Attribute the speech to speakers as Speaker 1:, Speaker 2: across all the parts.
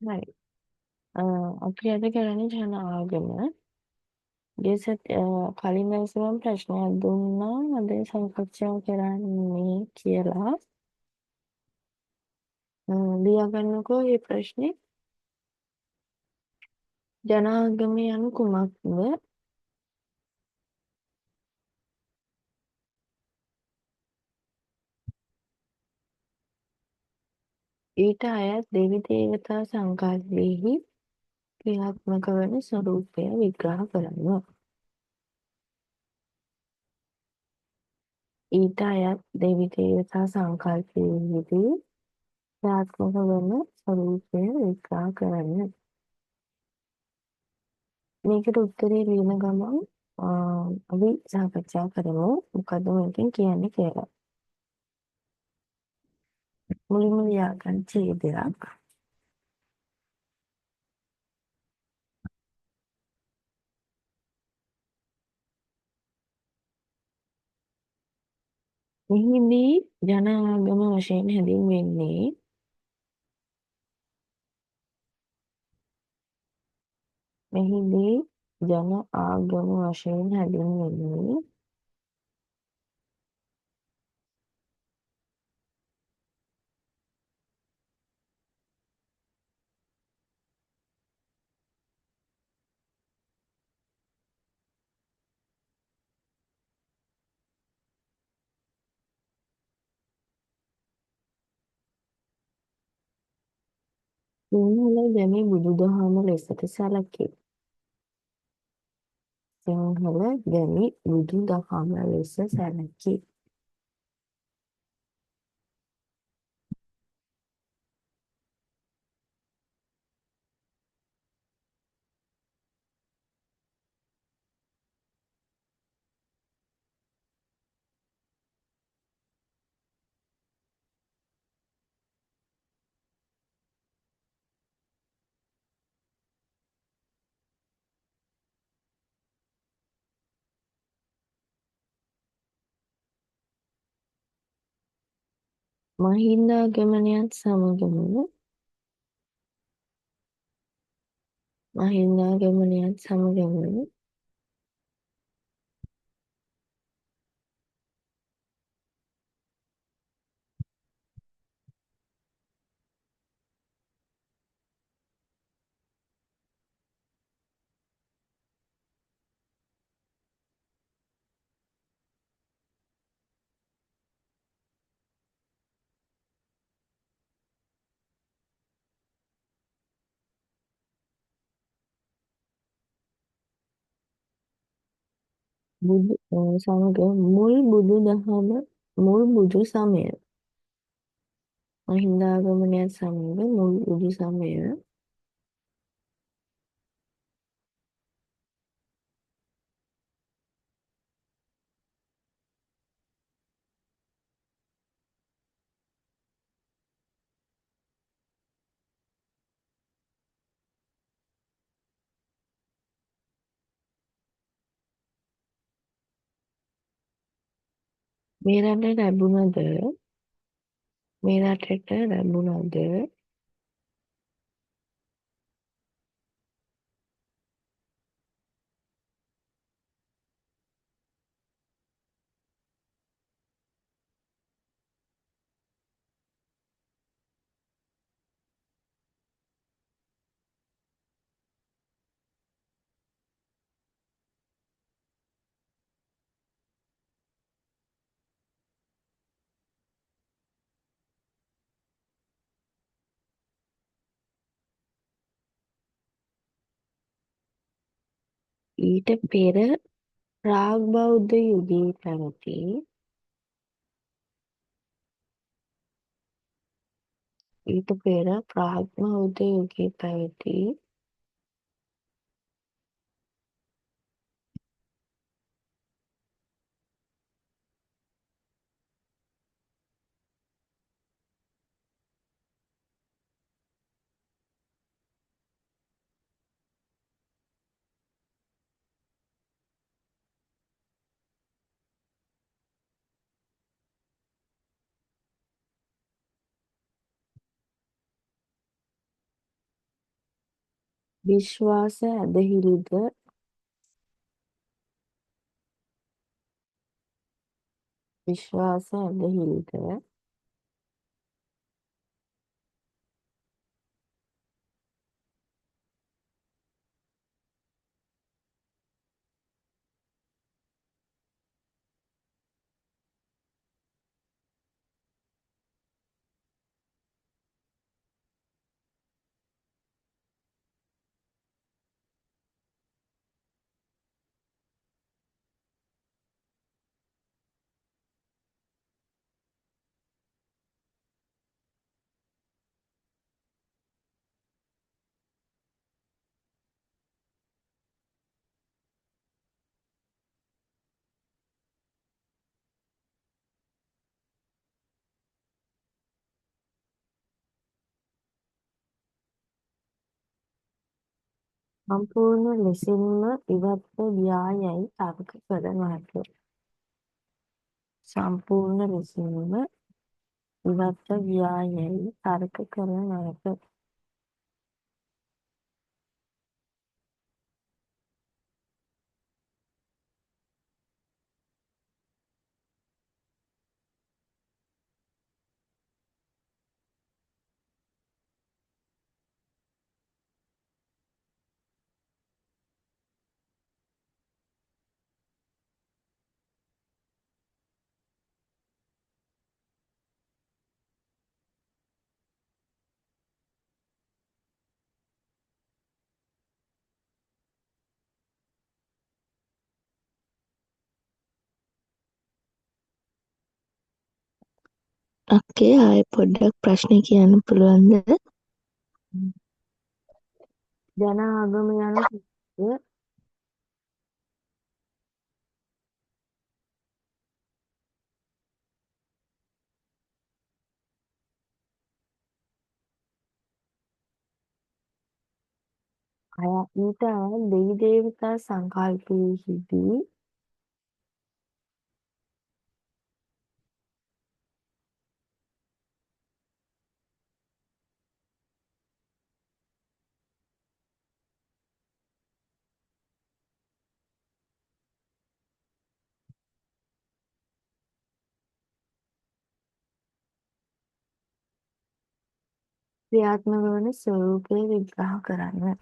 Speaker 1: හරි. අපි අද කරන්නේ ජන ආගම. ගෙසත් කලින් දවසේ ප්‍රශ්නයක් දුන්නා අද සාකච්ඡා කරන්නේ කියලා. ලියාගන්නකෝ මේ ප්‍රශ්නේ. ජන ආගම යනු කුමක්ද? ඊට අයත් දෙවි දේවතා සංකල්පයෙහි ක්‍රියාත්මක වන ස්වરૂපය විග්‍රහ කරනවා. ඊට අයත් දෙවි දේවතා සංකල්පයෙහිදී ක්‍රියාත්මක වන ස්වરૂපය විග්‍රහ කරන්න. මේකට උත්තරේ ලියන ගමන් අපි සාකච්ඡා කරමු මොකද්ද මේකෙන් කියන්නේ කියලා. මුලින්ම ලියාගන්න ඡේදයක්. මෙහිදී ජන ආගම වශයෙන් හැඳින්වෙන්නේ සිංහල ගැමි බුදුදහම ලෙසට සැලකේ. සිංහල ගැමි බුදුදහම ලෙස සැලකේ. මහින්දාගමනයත් සමගම සමග මුල් බුදු සමය මහින්දාගමනයත් සමග මුල් බුදු සමය මේ රටට ලැබුණද ඊට පෙර ප්‍රාග් බෞද්ධ යුගයේ පැවති විශ්වාස ඇදහිලිද විශ්වාස ඇදහිලිද සම්පූර්ණ ලෙසින්ම ඉවත්ව ගියා යැයි තර්ක කළ නොහැක. සම්පූර්ණ ලෙසින්ම ඉවත්ව ගියා යැයි තර්ක කළ නොහැක.
Speaker 2: අක්කේ ආයෙ පොඩ්ඩක් ප්‍රශ්නේ කියන්න පුළුවන්ද?
Speaker 1: ජන ආගම යනු කිසිය ඊට අයත් දෙවි දේවතා සංකල්පයෙහිදී ක්‍රියාත්මක වන ස්වරූපය විග්‍රහ කරන්න.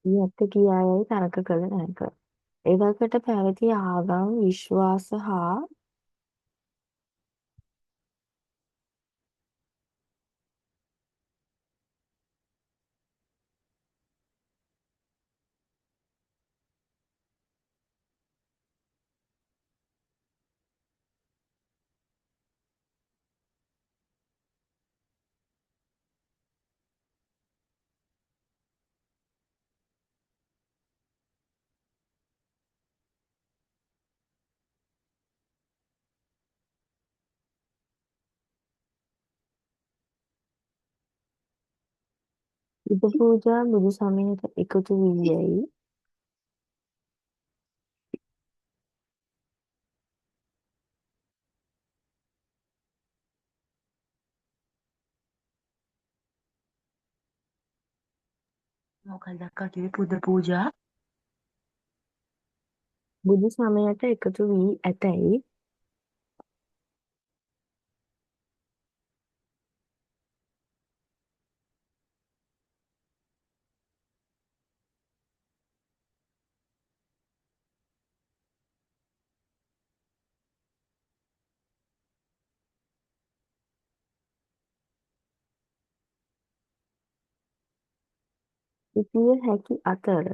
Speaker 1: යැත්ත කියා යැයි තර්ක කළ නොහැක. එවකට පැවති ආගම් විශ්වාස හා යුද පූජා බුදු සමයට එකතු වී යැයි
Speaker 2: මොකක්ද අක්කා කිව්වේ පුද පූජා?
Speaker 1: බුදු සමයට එකතු වී ඇතැයි සිටිය හැකි අතර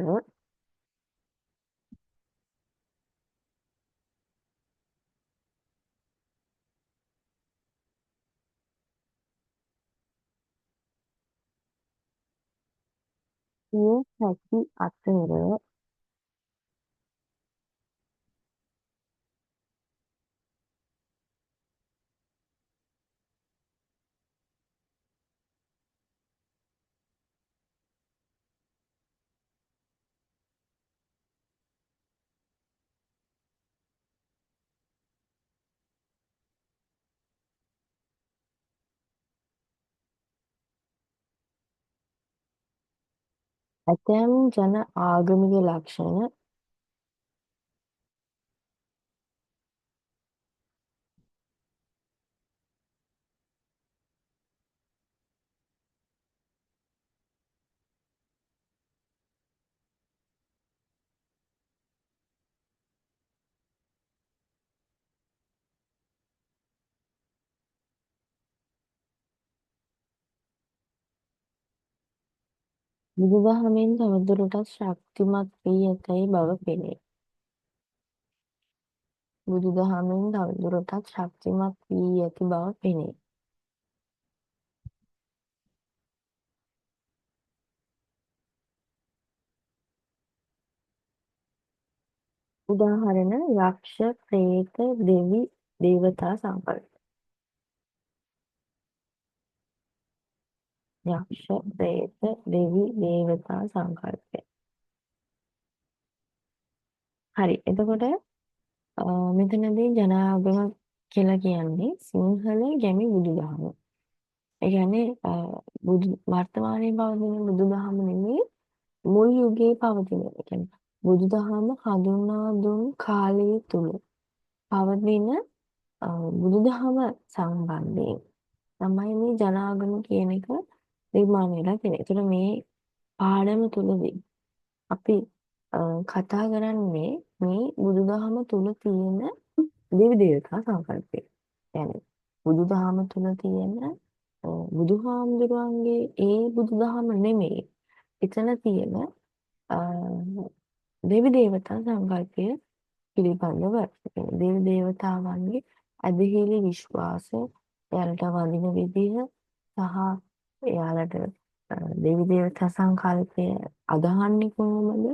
Speaker 1: සිටිය හැකි අතර ඇතැම් ජන ආගමික ලක්ෂණ බුදුදහමෙන් තවදුරටත් ශක්තිමත් වී ඇතැයි බව පෙනේ. බුදුදහමෙන් තවදුරටත් ශක්තිමත් වී ඇති බව පෙනේ. උදාහරණ යක්ෂ, ප්‍රේත, දෙවි, දේවතා සංකල්ප. යක්ෂ, ප්‍රේත, දෙවි, දේවතා සංකල්පය. හරි. එතකොට මෙතනදී ජනාගම කියලා කියන්නේ සිංහල ගැමි බුදුදහම. ඒ කියන්නේ වර්තමානයේ පවතින බුදුදහම නෙමෙයි මුල් යුගයේ පවතින. ඒ කියන්නේ බුදුදහම හඳුන්වා දුන් කාලය තුල පවතින බුදුදහම සම්බන්ධයෙන් තමයි මේ ජනාගම කියන එක නිර්මාණය වෙලා තියෙන්නේ. ඒතර මේ පාඩම තුලදී අපි කතා කරන්නේ මේ බුදුදහම තුල තියෙන දෙවි දේවතා සංකල්පය. يعني බුදුදහම තුල තියෙන බුදුහාමුදුරන්ගේ ඒ බුදුදහම නෙමෙයි. එතන තියෙන දෙවි දේවතා සංකල්පය පිළිබඳව දෙවි දේවතාවන්ගේ ඇදහිලි විශ්වාස, එයාලට වඳින විදිහ සහ එයාලට දෙවි දේවතා සංකල්පය අදහන්නේ කොහොමද?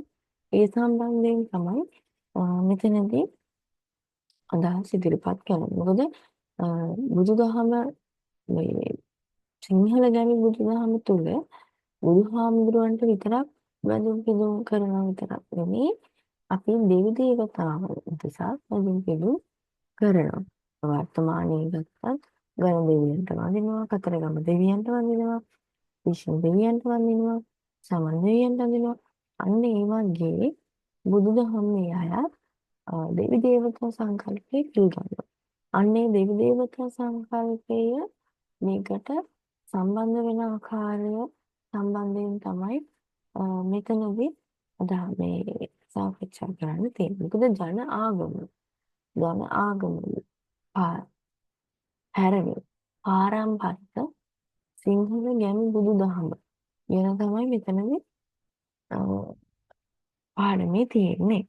Speaker 1: ඒ සම්බන්ධයෙන් තමයි මෙතනදී අදහස් ඉදිරිපත් කරන්නේ. මොකද බුදුදහම මේ සිංහල ගැමි බුදුදහම තුළ බුදුහාමුදුරුවන්ට විතරක් වැඳුම් පිදුම් කරනවා විතරක් නෙමෙයි අපි දෙවි දේවතාවුන් උදෙසා වැඳුම් පිදුම් කරනවා. වර්තමානයේ ගත්තත් ගණ දෙවියන්ට වඳිනවා, කතරගම දෙවියන්ට වඳිනවා, විෂ්ණු දෙවියන්ට වඳිනවා, සමන් දෙවියන්ට වඳිනවා. අන්න ඒ වගේ බුදුදහමේ අය දෙවි දේවතා සංකල්පය පිළිගන්නවා. අන්නේ දෙවි දේවතා සංකල්පය මේකට සම්බන්ධ වෙන ආකාරය සම්බන්ධයෙන් තමයි මෙතනදී මේ සාකච්ඡා කරන්න තියෙන්නේ. මොකද ජන ආගම හැරෙන්නේ පාරම්පරික සිංහල ගැමි බුදුදහම ගැන තමයි මෙතනදී පාඩමේ තියෙන්නේ.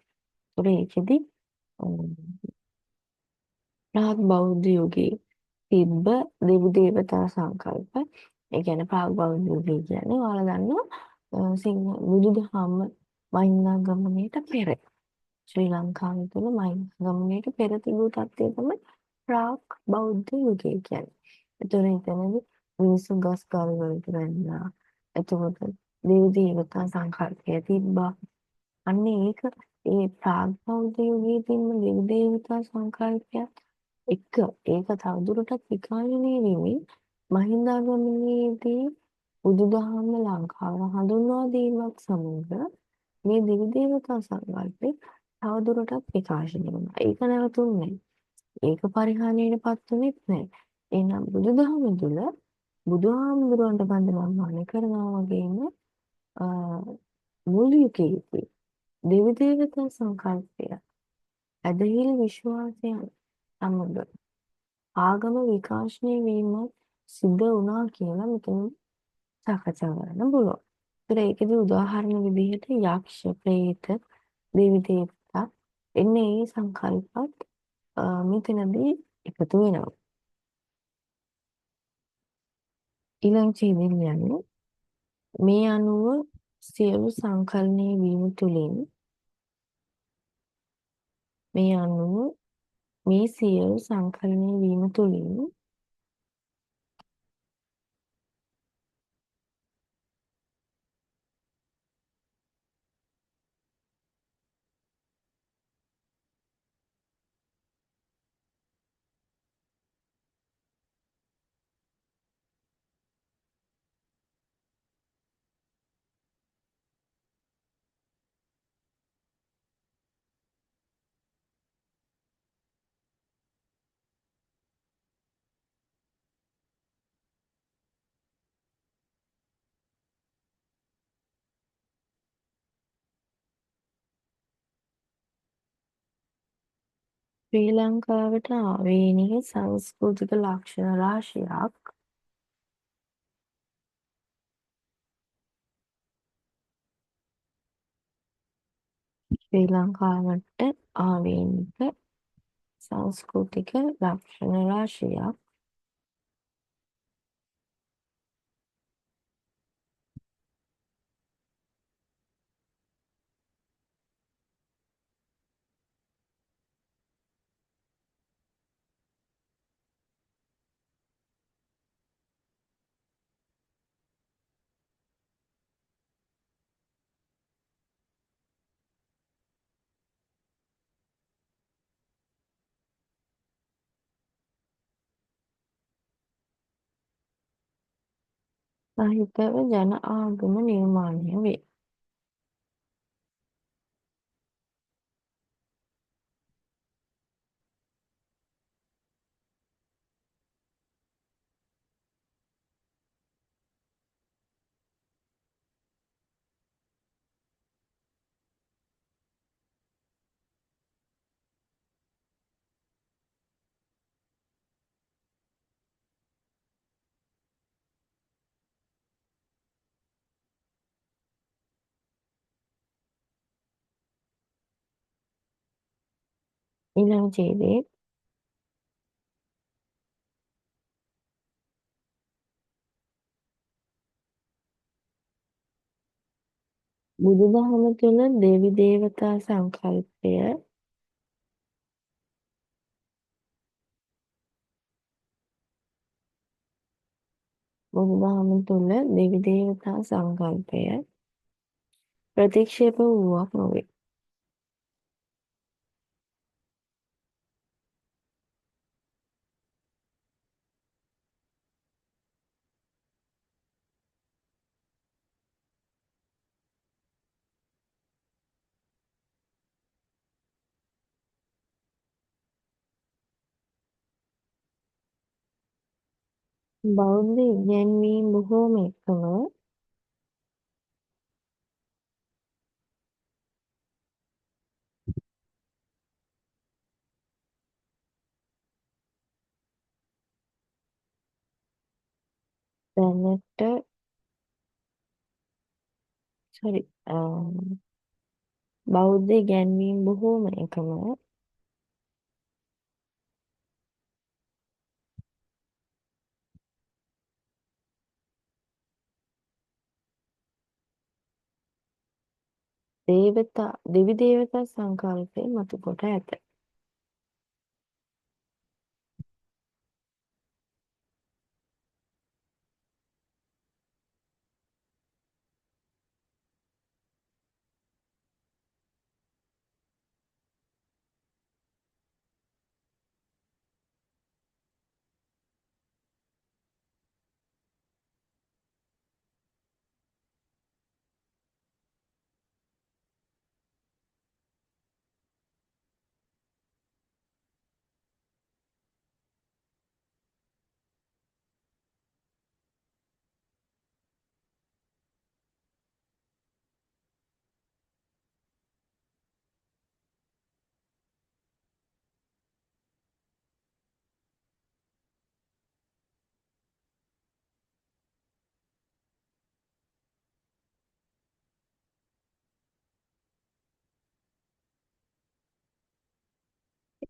Speaker 1: ඒකෙදි ප්‍රාග් බෞද්ධ යුගයේ තිබ්බ දෙවි දේවතා සංකල්ප, ඒ කියන්නේ ප්‍රාග් බෞද්ධ යුගය කියන්නේ ඔයාලා දන්නවා සිංහල බුදුදහම මහින්දාගමනයට පෙර ශ්‍රී ලංකාවේ තුල මහින්දාගමනයට පෙර තිබූ තත්ත්වය තමයි ප්‍රාග් බෞද්ධ යුගය කියන්නේ. එතකොට එතනදී මිනිස්සු ගස් ගල් වලට වැන්නා. එතකොට දෙවි දේවතා සංකල්පය තිබ්බා. අන්න ඒක ඒ ප්‍රාග් බෞද්ධ යුගයේ තිබ්බ දෙවි දේවතා සංකල්පයත් එක ඒක තවදුරටත් විකාශනය වෙමින් මහින්දාගමනයේදී බුදුදහම ලංකාව හඳුන්වා දීමත් සමග මේ දෙවි දේවතා සංකල්පේ තවදුරටත් විකාශනය වුණා. ඒක නැවතුන්නේ නැහැ. ඒක පරිහානියටපත් වෙන්නේ නැහැ. එහෙනම් බුදුදහම තුළ බුදුහාමුදුරන්ට බඳිනවා කරනවා වගේම මුල් යුගයේදී දෙවි දේවතා සංකල්පය ඇදහිලි විශ්වාසයන් සමග ආගම විකාශනය වීමත් සිද්ධ වුණා කියලා මෙතන සාකච්ඡා කරන්න පුළුවන්. ඒතර ඒකෙදි උදාහරණ විදිහට යක්ෂ, ප්‍රේත, දෙවි දේවතා එන්නේ ඒ සංකල්පත් මෙතනදී එකතු වෙනවා. ඊළඟ ඡේදයෙන් යන්නේ මේ අනුව සියලු සංකලනය වීම තුළින් මේ අනුව මේ සියලු සංකලනය වීම තුළින් ශ්‍රී ලංකාවට ආවේනික සංස්කෘතික ලක්ෂණ රාශියක් ශ්‍රී ලංකාවට ආවේනික සංස්කෘතික ලක්ෂණ රාශියක් සහිතව ජන ආගම නිර්මාණය වේ. ඊළඟ ඡේදයේ බුදුදහම තුළ දෙවි දේවතා සංකල්පය බුදුදහම තුළ දෙවි දේවතා සංකල්පය ප්‍රතික්ෂේප වූවක් නොවේ. බෞද්ධ ඉගැන්වීම් බොහෝමයකම දැනට sorry බෞද්ධ ඉගැන්වීම් බොහෝමයකම දෙවි දේවතා සංකල්පය මතු කොට ඇත.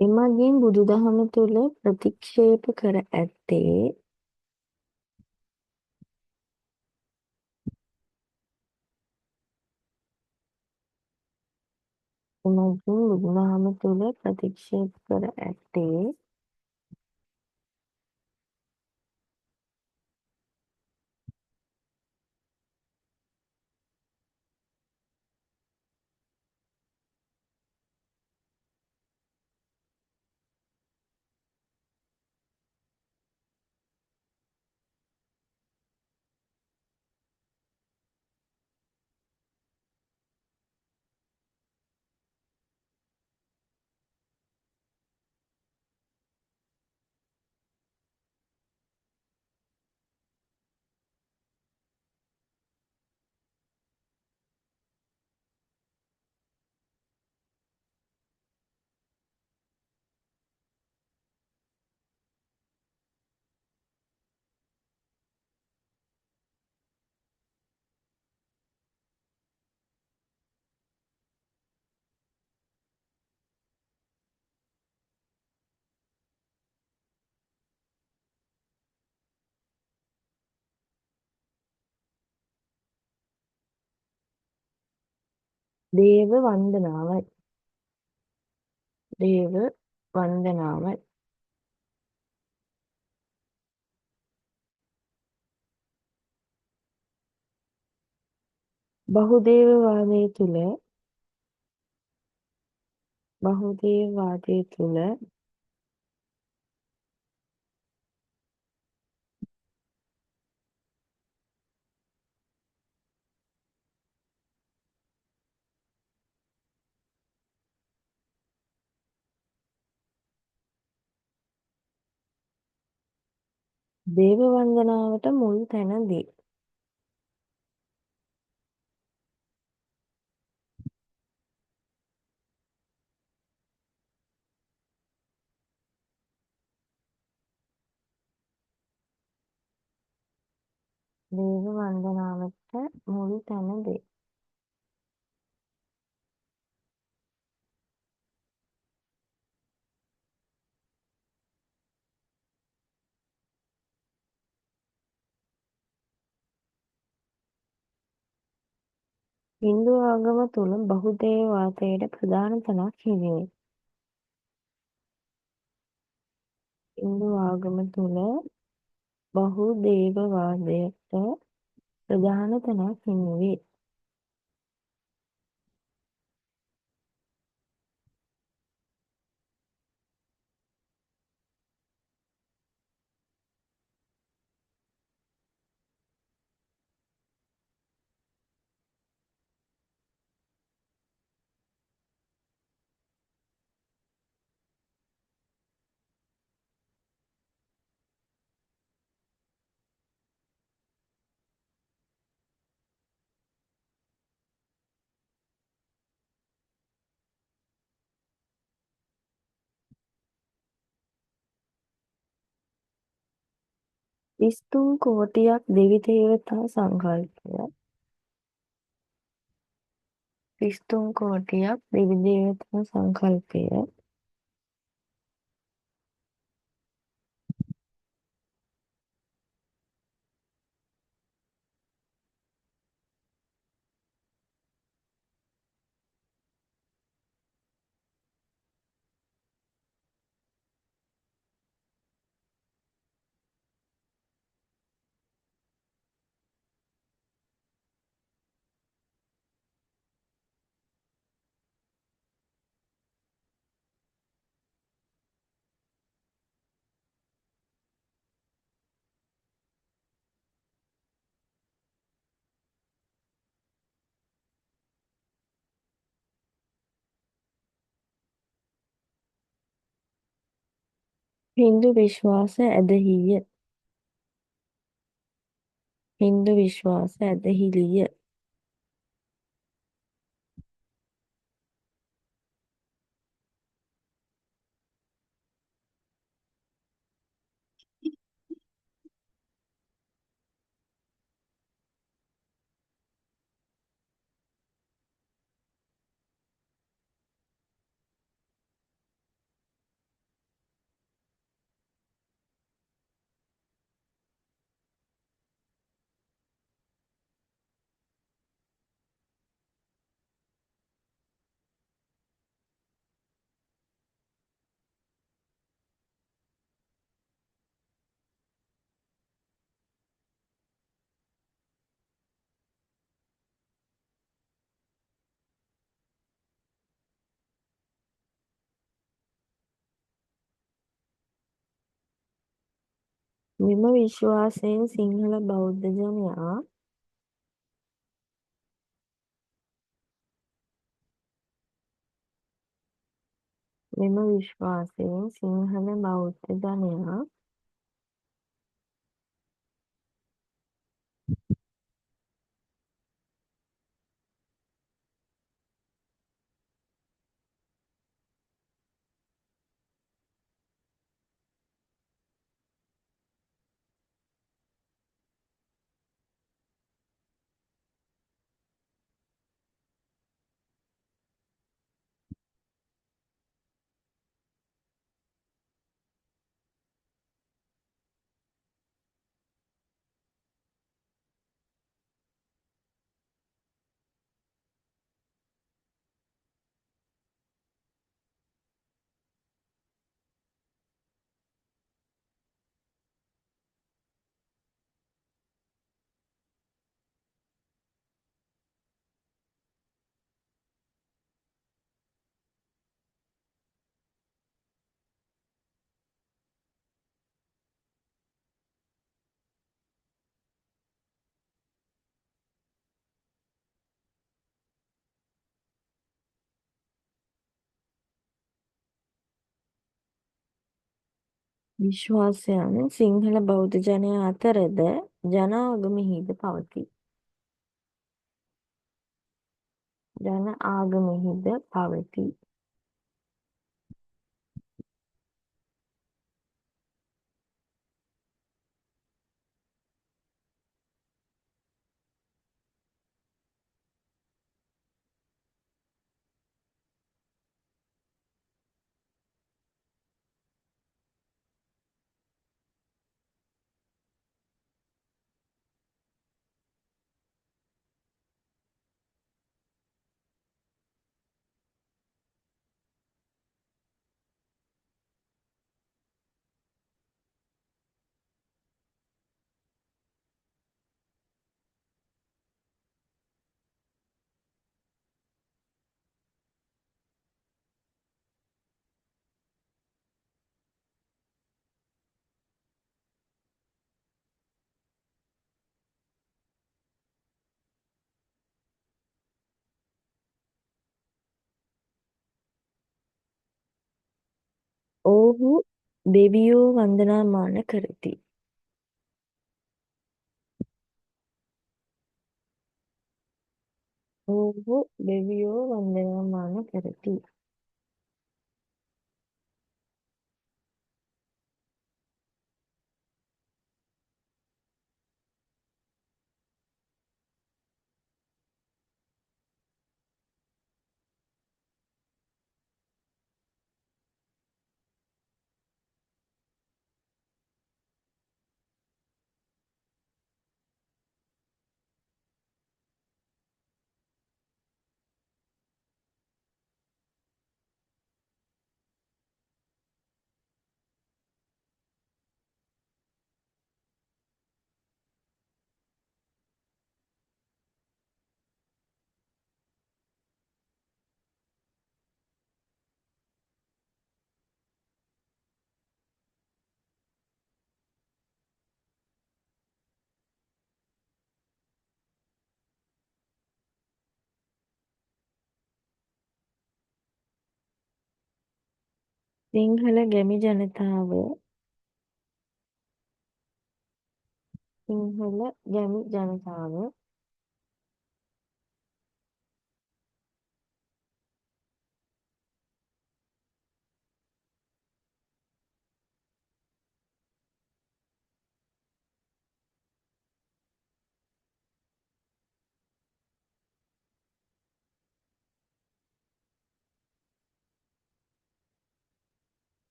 Speaker 1: එමගින් බුදුදහම තුළ ප්‍රතික්ෂේප කර ඇත්තේ එමගින් බුදුදහම තුළ ප්‍රතික්ෂේප කර ඇත්තේ දේව වන්දනාවයි. දේව වන්දනාවයි. බහුදේවවාදය තුළ බහුදේවවාදය තුළ දේව වන්දනාවට මුල් තැන දී. දේව වන්දනාවට මුල් තැන දී. හින්දු ආගම තුළ බහුදේවවාදයට ප්‍රධාන තැනක් හිමිවේ. හින්දු ආගම තුළ බහුදේවවාදයට ප්‍රධාන තැනක් හිමිවේ. විස්තුන් කෝටියක් දෙවි දේවතා සංකල්පය. විස්තුන් කෝටියක් දෙවි දේවතා සංකල්පය හින්දු විශ්වාස ඇදහිය. හින්දු විශ්වාස ඇදහිලිය. මෙම විශ්වාසයෙන් සිංහල බෞද්ධ ජනයා මෙම විශ්වාසයෙන් සිංහල බෞද්ධ ජනයා විශ්වාසයන් සිංහල බෞද්ධ ජනයා අතරද ජන ආගමෙහිද පවතී. ජන ආගමෙහිද පවතී. ඔවුහු දෙවියෝ වන්දනාමාන කරති. ඔවුහු දෙවියෝ වන්දනාමාන කරති. සිංහල ගැමි ජනතාව සිංහල ගැමි ජනතාව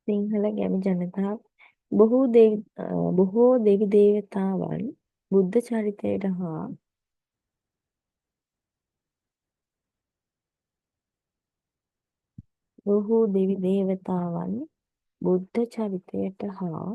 Speaker 1: සිංහල ගැමි ජනතාව බොහෝ දෙවි දේවතාවන් බුද්ධ චරිතයට හා බොහෝ දෙවි දේවතාවන් බුද්ධ චරිතයට හා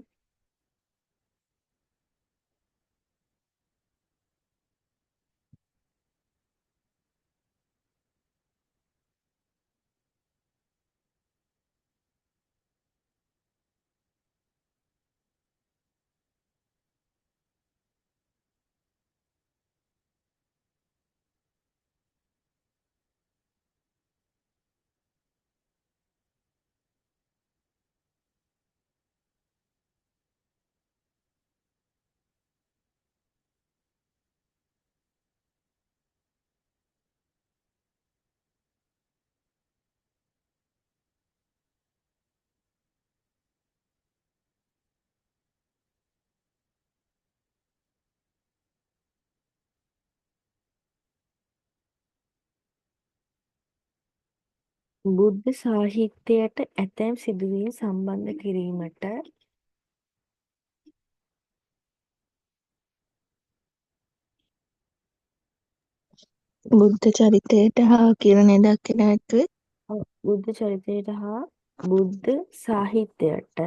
Speaker 1: බුද්ධ සාහිත්‍යයට ඇතැම් සිදුවීම් සම්බන්ධ කිරීමට
Speaker 3: බුද්ධ චරිතයට හා කිරණය දක්වන හැක්වේ.
Speaker 1: බුද්ධ චරිතයට හා බුද්ධ සාහිත්‍යයට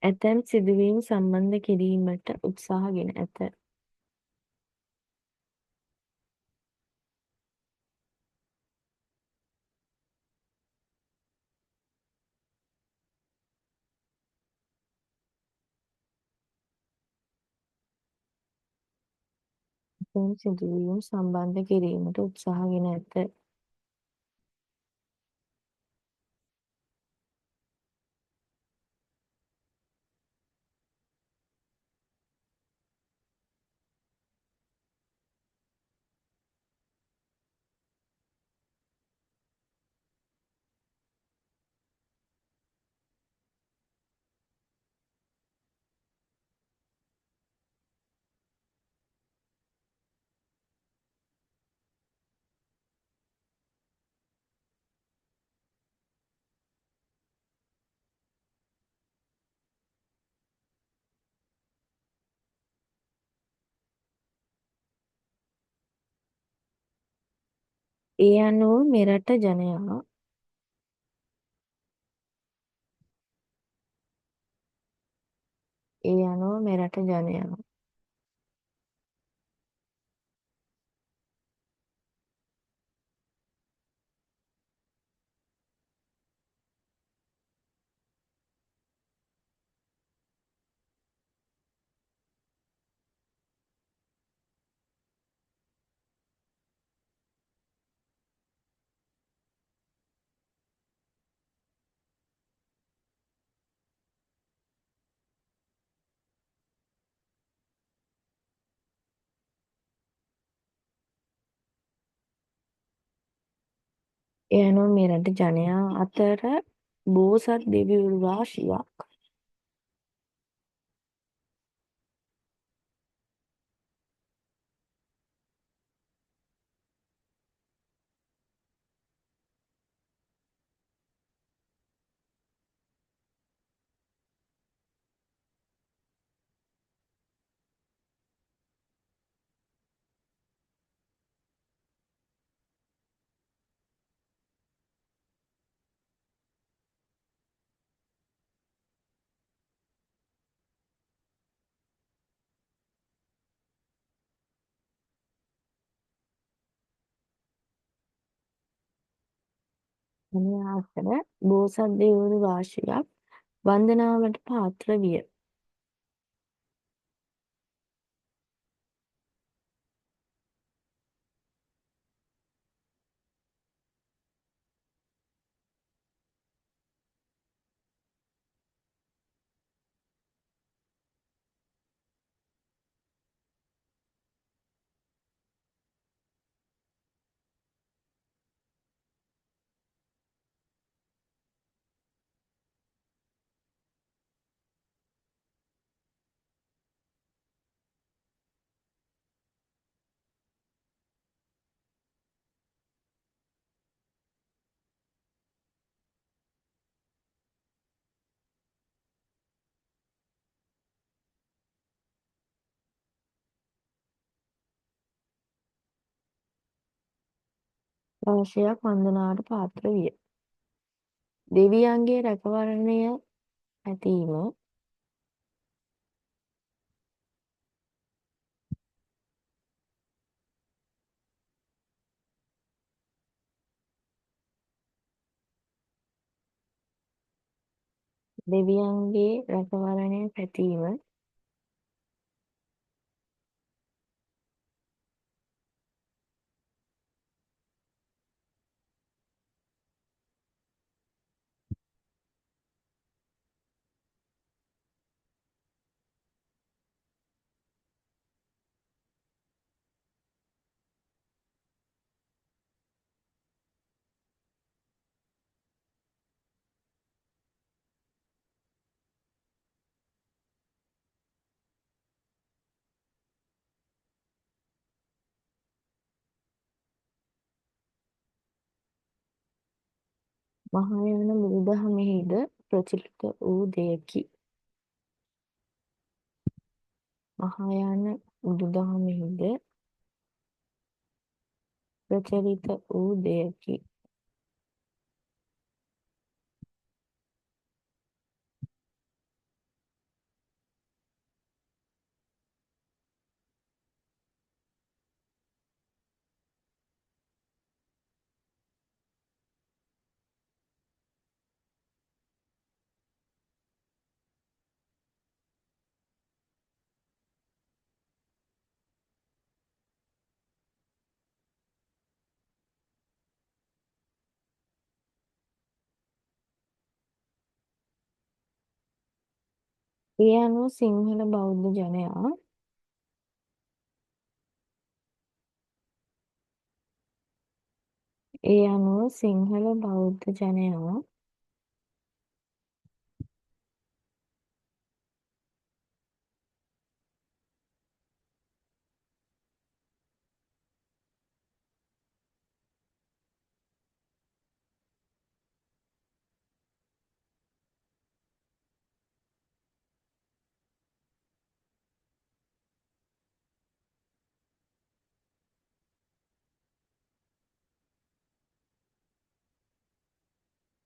Speaker 1: ඇතැම් සිදුවීම් සම්බන්ධ කිරීමට උත්සාහ ගෙන ඇත. ඇතැම් සිදුවීම් සම්බන්ධ කිරීමට උත්සාහ ගෙන ඇත. ඒ අනුව මෙරට ජනයා අතර බෝසත් දෙවිවරු රාශියක් ජනයා අතර බෝසත් දෙවිවරු රාශියක් වන්දනාවට පාත්‍ර විය. රාශියක් වන්දනාවට පාත්‍ර විය. දෙවියන්ගේ රැකවරණය පැතීම දෙවියන්ගේ රැකවරණය පැතීම මහායාන බුදුදහමෙහිද ප්‍රචලිත වූ දෙයකි. මහායාන බුදුදහමෙහිද ප්‍රචලිත වූ දෙයකි. ඒ අනුව සිංහල බෞද්ධ ජනයා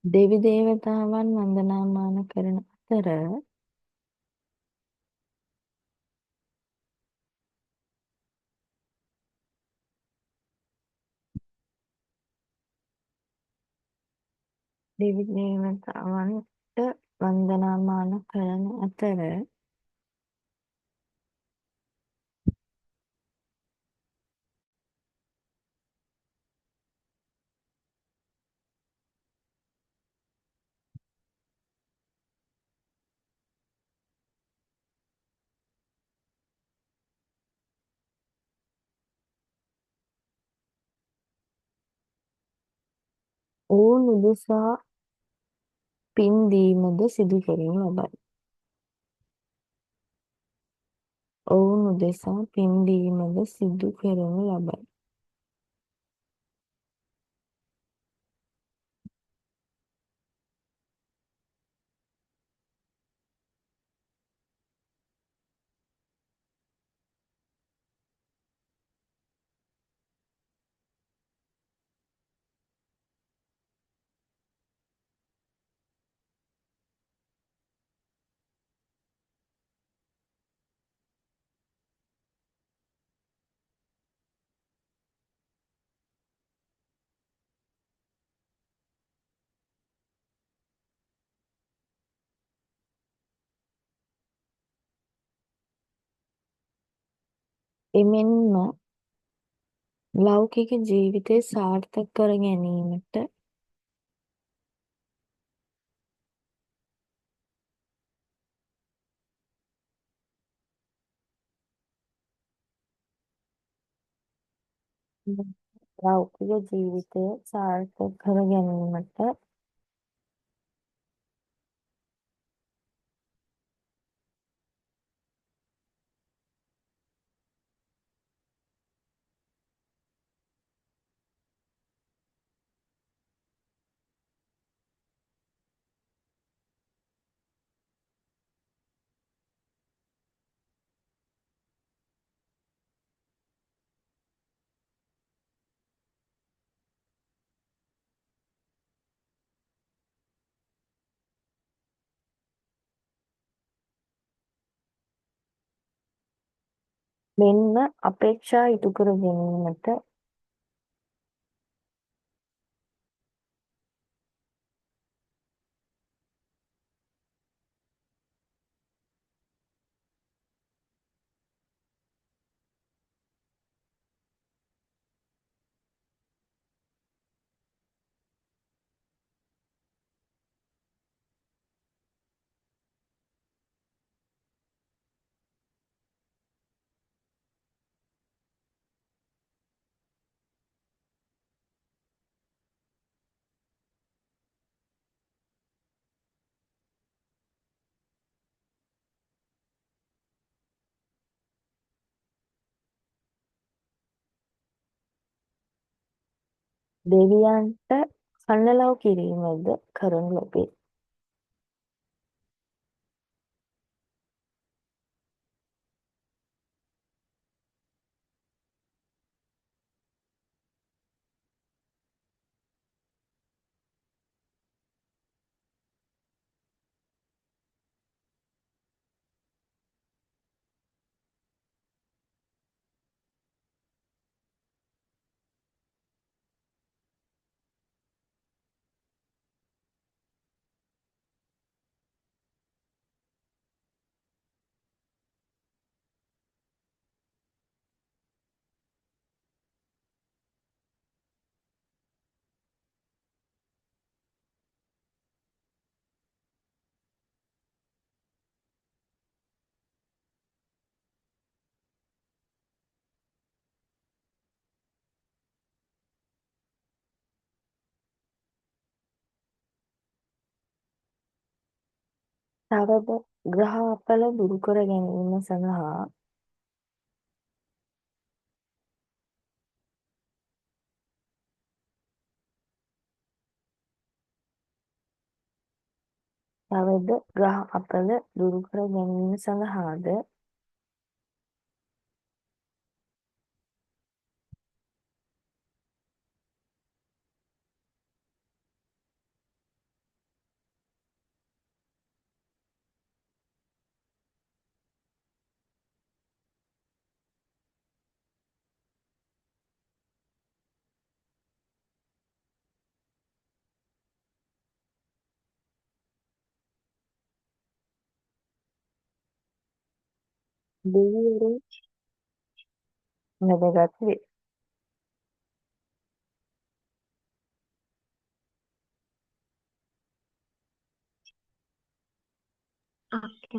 Speaker 1: දෙවි දේවතාවන් වන්දනාමාන කරන අතර දෙවි දේවතාවන්ට වන්දනාමාන කරන අතර ඔවුන් උදෙසා පින් දීමද සිදු කරනු ලබයි. ඔවුන් උදෙසා පින් දීමද සිදු කරනු ලබයි. එමෙන්ම ලෞකික ජීවිතය සාර්ථක කර ගැනීමට ලෞකික ජීවිතය සාර්ථක කර ගැනීමට මෙන්ම අපේක්ෂා ඉටු කර ගැනීමට දෙවියන්ට කන්නලව් කිරීමද කරනු ලැබේ. තවද ග්‍රහ අපල දුරු කර ගැනීම සඳහා තවද ග්‍රහ අපල දුරු කර ගැනීම සඳහාද දෙවිවරුන් වැදගත් වේ.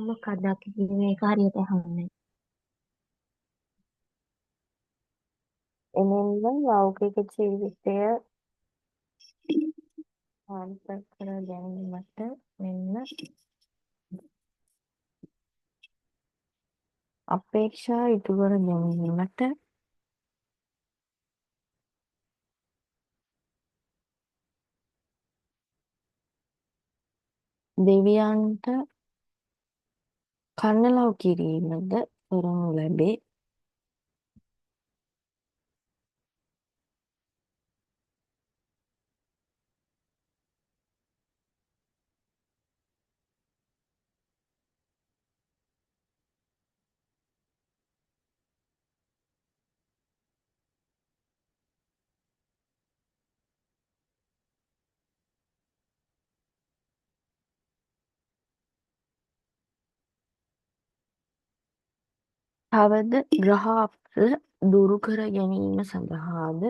Speaker 2: මොකක්ද අපි කිව්වේ? ඒක හරියට අහන්නේ.
Speaker 1: එමෙන්ම ලෞකික ජීවිතය සාර්ථක කර ගැනීමට මෙන්ම අපේක්ෂා ඉටු කර ගැනීමට දෙවියන්ට කන්නලව් කිරීමද කරනු ලැබේ. තවද ග්‍රහ අපල දුරු කර ගැනීම සඳහාද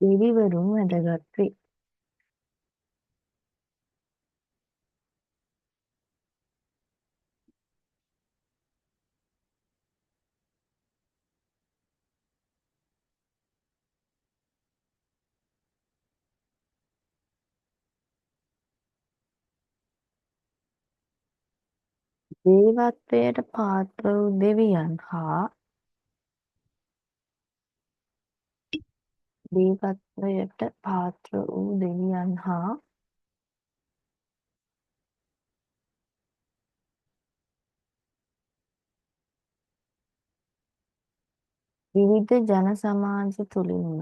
Speaker 1: දෙවිවරුන් වැදගත් වේ. දේවත්වයට පාත්‍ර වූ දෙවියන් හා දේවත්වයට පාත්‍ර වූ දෙවියන් හා විවිධ ජන සමාජ තුළින්ම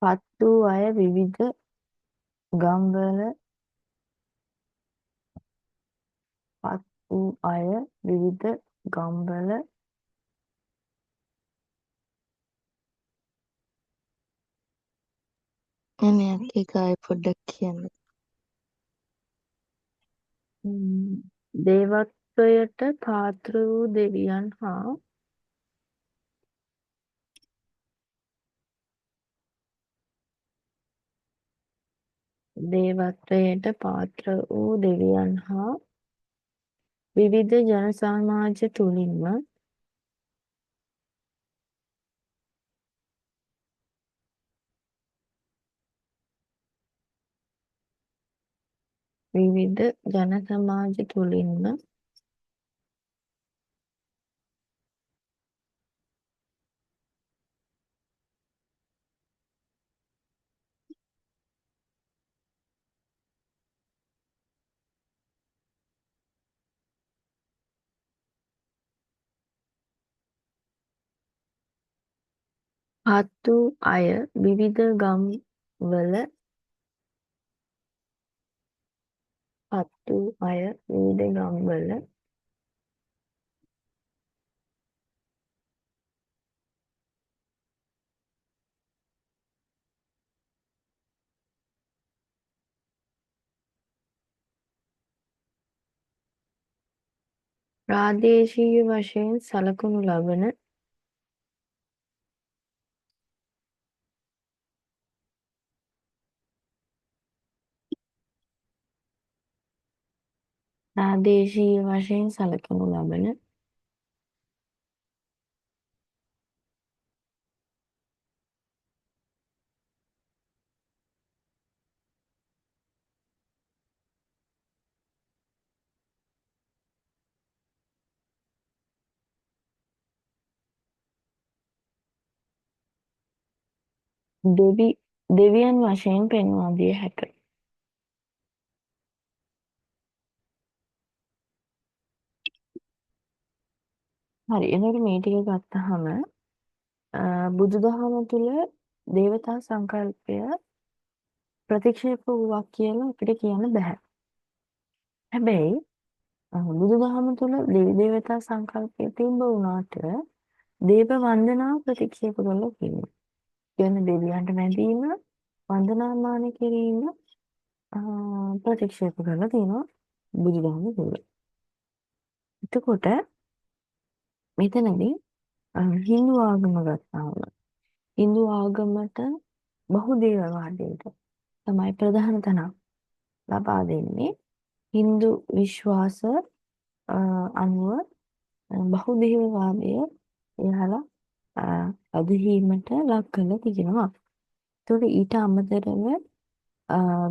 Speaker 1: පත් වූ අය විවිධ ගම්වල පත් වූ අය විවිධ ගම්වල
Speaker 3: අනේ ඒක ආයෙ පොඩ්ඩක් කියන්න.
Speaker 1: දේවත් දේවත්වයට පාත්‍ර වූ දෙවියන් හා දේවත්වයට පාත්‍ර වූ දෙවියන් හා විවිධ ජන සමාජ තුළින්ම විවිධ ජන සමාජ තුළින්ම පත් වූ අය විවිධ ගම්වල ප්‍රාදේශීය වශයෙන් සලකනු ලබන දෙවියන් වශයෙන් පෙන්වා දිය හැක. හරි, එතකොට මේ ටික ගත්තහම බුදුදහම තුළ දේවතා සංකල්පය ප්‍රතික්ෂේප වූවක් කියලා අපිට කියන්න බෑ. හැබැයි බුදුදහම තුළ දෙවි දේවතා සංකල්පය තිබ්බ වුණාට දේව වන්දනාව ප්‍රතික්ෂේප කරලා කියනවා. කියන්නේ දෙවියන්ට වැඳීම, වන්දනාමාන කිරීම ප්‍රතික්ෂේප කරලා තියෙනවා බුදුදහම තුළ. එතකොට මෙතනදී හින්දු ආගම ගත්තාම හින්දු ආගමට බහුදේවවාදයට තමයි ප්‍රධාන තැනක් ලබා දෙන්නේ. හින්දු විශ්වාස අනුව බහුදේවවාදය එහලා අදහීමට ලක් කරලා තිබෙනවා. ඒතකොට ඊට අමතරව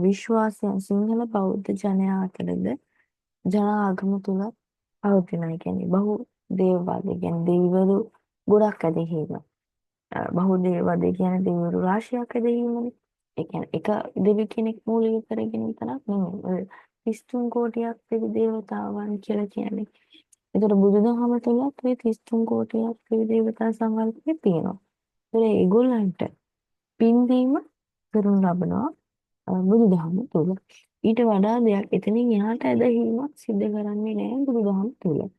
Speaker 1: විශ්වාසයන් සිංහල බෞද්ධ ජනයා අතරද ජන ආගම තුල පවතිනවා. කියන්නේ බහුදේවවාදය කියන්නේ දෙවිවරු ගොඩක් ඇදහිීම. බහුදේවවාදය කියන්නේ දෙවිවරු රාශියක් ඇදහිීමනේ. ඒ කියන්නේ එක දෙවි කෙනෙක් මූලික කරගෙන විතරක් නෙමෙයි. 33 කෝටියක් දෙවි දේවතාවන් කියලා කියන්නේ. ඒතර බුදුදහම තුලත් මේ 33 කෝටියක් දෙවි දේවතා සංකල්පය තියෙනවා. ඒතර ඒගොල්ලන්ට පින් දීම කරනු ලබනවා බුදුදහම තුල. ඊට වඩා දෙයක් එතනින් එහාට ඇදහිීමක් සිද්ධ කරන්නේ නැහැ බුදුදහම තුල.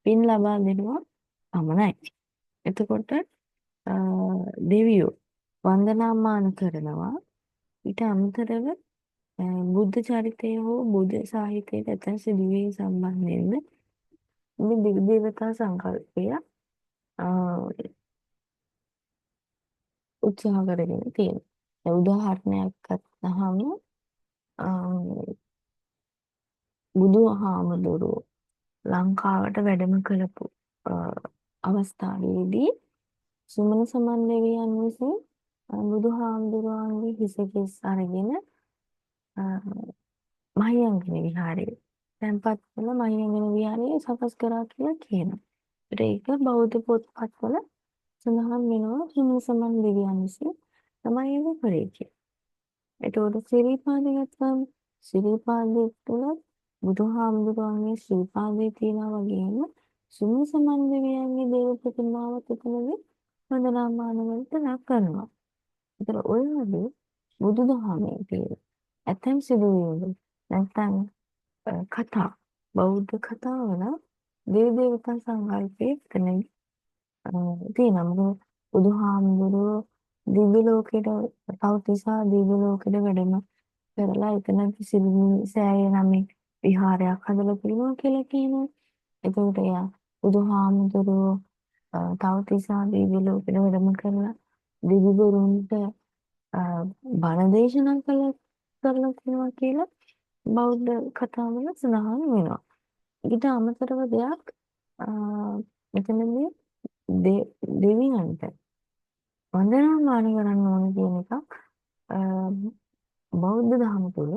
Speaker 1: පින් ලබා දෙනවා පමණයි. එතකොට දෙවියෝ වන්දනාමාන කරනවා. ඊට අමතරව බුද්ධ චරිතය හෝ බුද්ධ සාහිත්‍යයට ඇතැම් සිදුවීම් සම්බන්ධයෙන්ද මේ දෙවි දේවතා සංකල්පය උත්සාහ කරගෙන තියෙනවා. උදාහරණයක් ගත්තහම බුදුහාමුදුරුවෝ ලංකාවට වැඩම කළපු අවස්ථාවේදී සුමන සමන් දෙවියන් විසින් බුදුහාමුදුරුවන්ගේ හිසකෙස් අරගෙන මහියංගන විහාරයේ තැන්පත් කළ මහියංගන විහාරයේ සකස් කරා කියලා කියනවා. ඒක බෞද්ධ පොත්පත්වල සඳහන් වෙනවා සුමන සමන් දෙවියන් විසින් තමයි ඒක කරේ කියලා. එතකොට සිරිපාදේ ගත්තම සිරිපාදේ තුල බුදුහාමුදුරුවන්ගේ ශ්‍රීපාදේ තියෙනවා වගේම සුමන සමන් දෙවියන්ගේ දේව ප්‍රතිමාවත් එතනදී වන්දනාමාන වලට ලක් කරනවා. ඒතර ඔය වගේ බුදුදහමේ තියෙන ඇතැම් සිදුවීම් නැත්නම් කතා බෞද්ධ කතාවල දේව දේවතා සංකල්පයේ එතනදී තියෙනවා. මොකද බුදුහාමුදුරුවෝ දිව්‍ය ලෝකෙට තවතිසා දිව්‍ය ලෝකෙට වැඩම කරලා එතන සිරිනි සෑය නමින් විහාරයක් හදලා තියෙනවා කියලා කියනවා. එතකොට එයා බුදුහාමුදුරුවෝ තවතිසා දිව්‍ය ලෝකෙට වැඩම කරලා දෙවිවරුන්ට බණ දේශනා කරලා තියෙනවා කියලා බෞද්ධ කතාවල සඳහන් වෙනවා. ඊට අමතරව දෙයක් මෙතනදී දෙවියන්ට වන්දනාමාන කරන්න ඕන කියන එකක් බෞද්ධ දහම තුළ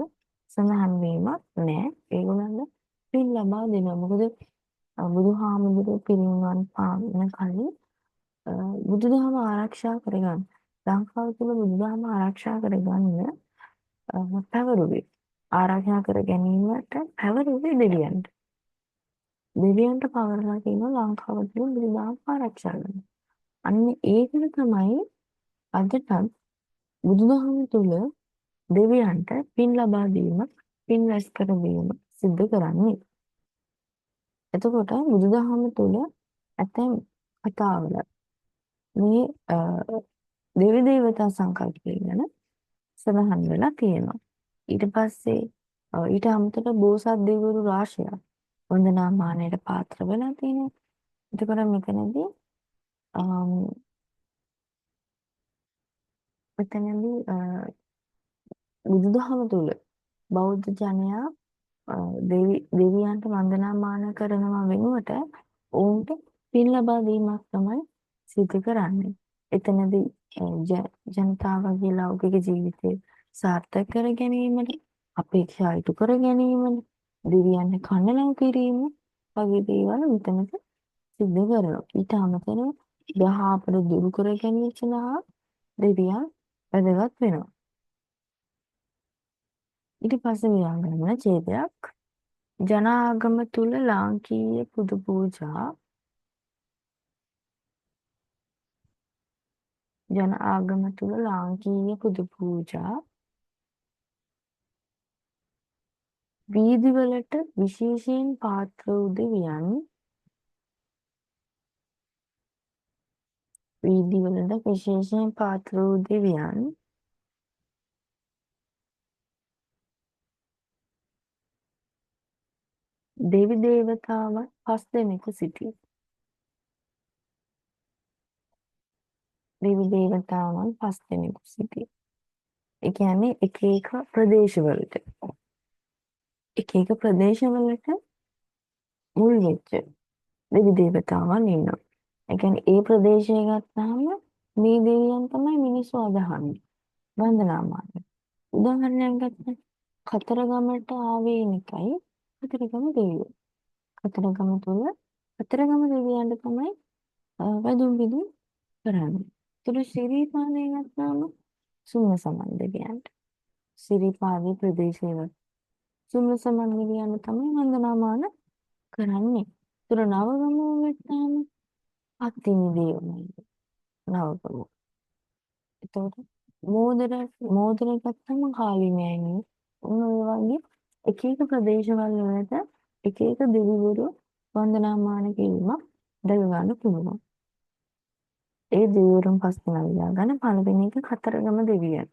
Speaker 1: සඳහන් වීමක් නෑ. ඒගොල්ලන්ට පින් ලබා දෙනවා. මොකද බුදුහාමුදුරුවෝ පිරිනිවන් පාන කලින් බුදුදහම ආරක්ෂා කරගන්න. ලංකාව තුළ බුදුදහම ආරක්ෂා කරගන්න පැවරුවේ. ආරක්ෂා කර ගැනීමට පැවරුවේ දෙවියන්ට. දෙවියන්ට පවරලා තියෙනවා ලංකාව තුළ බුදුදහම ආරක්ෂා කරන්න. අන්න ඒකට තමයි අදටත් බුදුදහම තුළ දෙවියන්ට පින් ලබා දීම, පින් රැස් කර දීම සිද්ධ කරන්නේ. එතකොට බුදුදහම තුළ ඇතැම් කතාවල මේ දෙවි දේවතා සංකල්පය ගැන සඳහන් වෙලා තියෙනවා. ඊට පස්සේ ඊට අමතරව බෝසත් දෙවිවරු රාශියක් වන්දනාමානයට පාත්‍ර වෙලා තියෙනවා. එතකොට මෙතනදී බුදුදහම තුළ බෞද්ධ ජනයා දෙවියන්ට වන්දනාමාන කරනවා වෙනුවට ඔවුන්ට පින් ලබා දීමක් තමයි සිදු කරන්නේ. එතනදී ජනතාවගේ ලෞකික ජීවිතය සාර්ථක කර ගැනීමට, අපේක්ෂා ඉටු කර ගැනීමට, දෙවියන්ට කන්නලම් කිරීම වගේ දේවල් මෙතනද සිද්ධ කරනවා. ඊට අමතරව යහපත දුරු කර ගැනීම සඳහා දෙවියන් වැදගත් වෙනවා. ඊට පස්සේ විරාගමන ඡේදයක් ජන ආගම තුල ලාංකීය පුද පූජා වීදිවලට විශේෂයෙන් පාත්‍ර වූ දෙවියන් දෙවි දේවතාවන් 5 දෙනෙකු සිටී. දෙවි දේවතාවන් 5 දෙනෙකු සිටී. ඒ කියන්නේ එක ප්‍රදේශවලට මුල් වෙච්ච දෙවි දේවතාවන් ඉන්නවා. ඒ කියන්නේ ඒ ප්‍රදේශය ගත්තාම මේ දෙවියන් තමයි මිනිස්සු අදහන්නේ. වන්දනාමාන. උදාහරණයක් ගත්තා. කතරගමට ආවේ නිකයි කතරගම දෙවියෝ. කතරගම තුල කතරගම දෙවියන්ට තමයි වැදුම් පිදුම් කරන්නේ. ඒතර ශ්‍රීපාදේ ගත්තාම සුම්න සමන් දෙවියන්ට. ශ්‍රීපාදේ ප්‍රදේශයේ සුම්න සමන් දෙවියන්ට තමයි වන්දනාමාන කරන්නේ. ඒතර නවගම ගත්තාම අත්තිනි දේවමයි. නවගම. එතකොට මෝදර ගත්තම කාලිමෑණියෝ. ඔය වගේ එක ප්‍රදේශවල වලට එක දෙවිවරු වන්දනාමාන කිරීමක් දැක ගන්න පුළුවන්. ඒ දෙවිවරුන් 5 දෙනා විලා ගන්න පළවෙනි එක කතරගම දෙවියන්.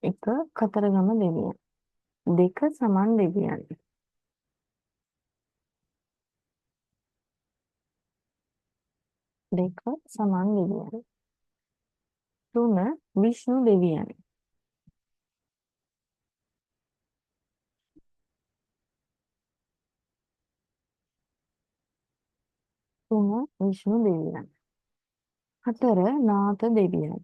Speaker 1: එක කතරගම දෙවියන්. දෙක සමන් දෙවියන්. තුන විෂ්ණු දෙවියන්. හතර නාථ දෙවියන්.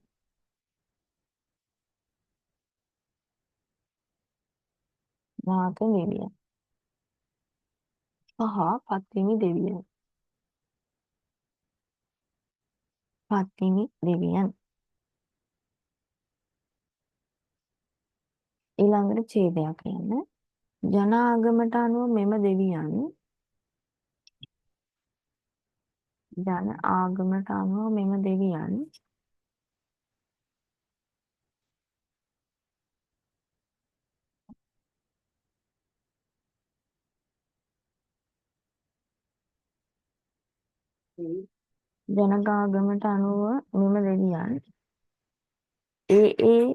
Speaker 1: පහ පත්තිනි දෙවියන්. ඊළඟට ඡේදයක් යන ජන ආගමට අනුව මෙම දෙවියන් ඒ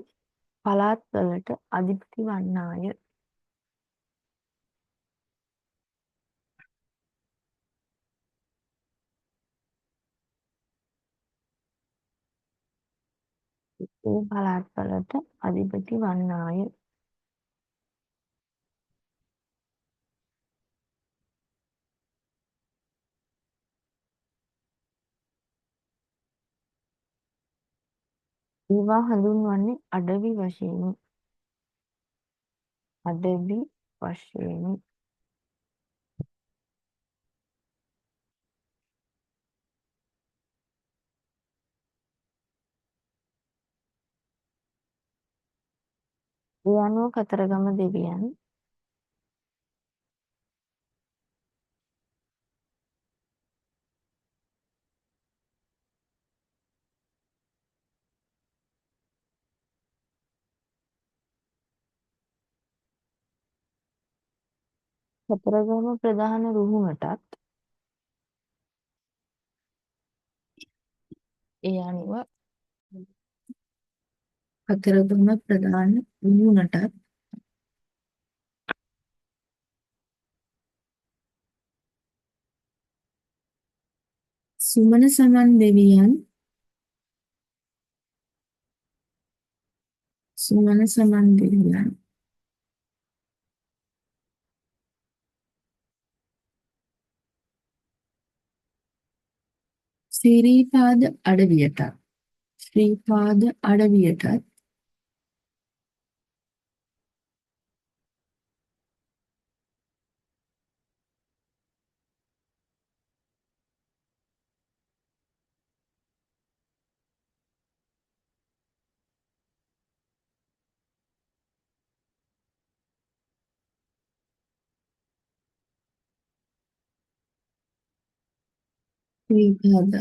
Speaker 1: පළාත්වලට අධිපති වන්නාය. ඒ පළාත්වලට අධිපති වන්නාය. ඒවා හඳුන්වන්නේ අඩවි වශයෙනි. අඩවි වශයෙනි. ඒ අනුව කතරගම දෙවියන් කතරගම ප්‍රධාන රුහුණටත් ඒ අනුව කතරගම ප්‍රධාන රුහුණටත් සුමන සමන් දෙවියන් ශ්‍රීපාද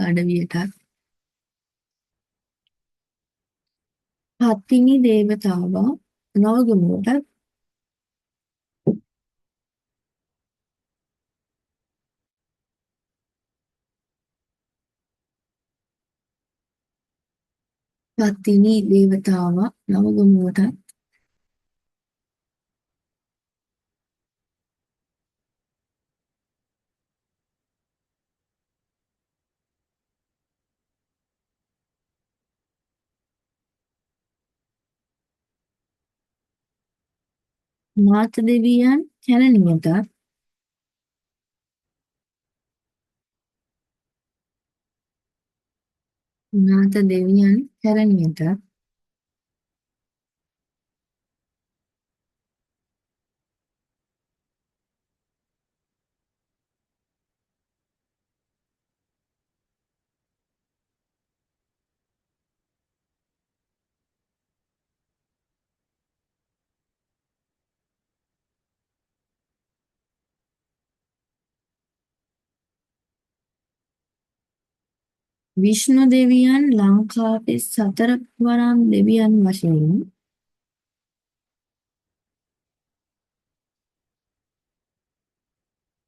Speaker 1: අඩවියටත් පත්තිනි දේවතාවා නවගමුවට නාථ දෙවියන් කැලණියටත්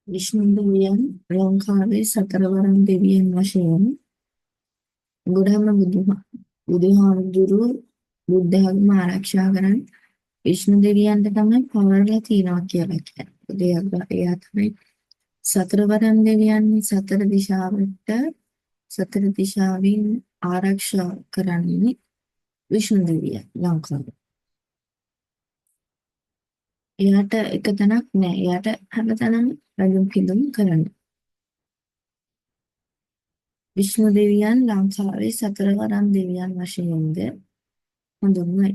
Speaker 1: විෂ්ණු දෙවියන් ලංකාවේ සතර වරම් දෙවියන් වශයෙන් ගොඩම බුදුහාමුදුරුවෝ බුද්ධ ධර්ම ආරක්ෂා කරන් විෂ්ණු දෙවියන්ට තමයි පවර්ලා තියනවා කියලා කියන්නේ. එයා තමයි සතරවරම් දෙවියන් සතර දිශාවෙන් ආරක්ෂා කරන්නේ විෂ්ණු දෙවියන් ලංකාවේ. එයාට එක තැනක් නෑ. එයාට හැමතැනම රජුම් කිඳුම් කරන්න. විෂ්ණු දෙවියන් ලංකාවේ සතරවරම් දෙවියන් වශයෙන්ද හඳුන්වයි.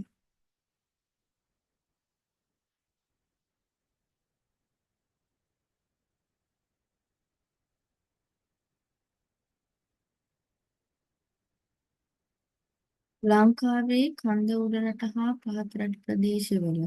Speaker 1: ලංකාවේ කන්ද උඩරට හා පහතරට ප්‍රදේශවල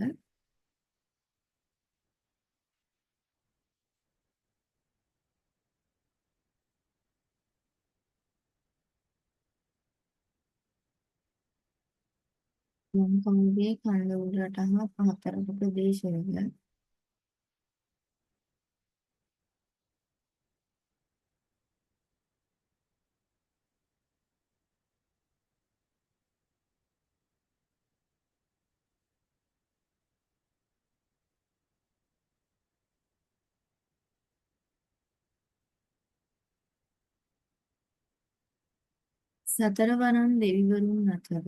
Speaker 1: සතරවරම් දෙවිවරුන් අතර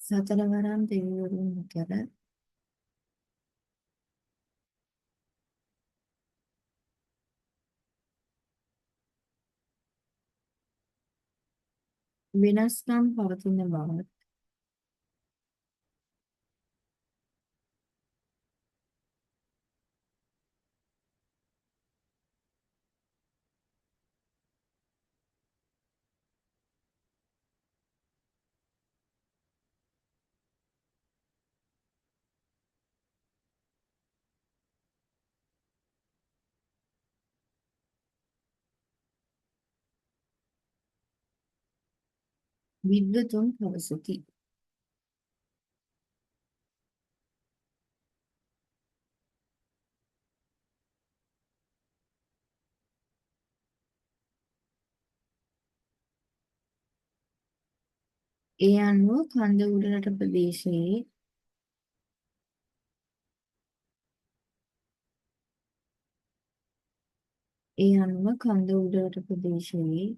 Speaker 1: සතරවරම් දෙවිවරුන් අතර වෙනස්කම් පවතින බවත් විද්වතුන් පවසති. ඒ අනුව කන්ද උඩරට ප්‍රදේශයේ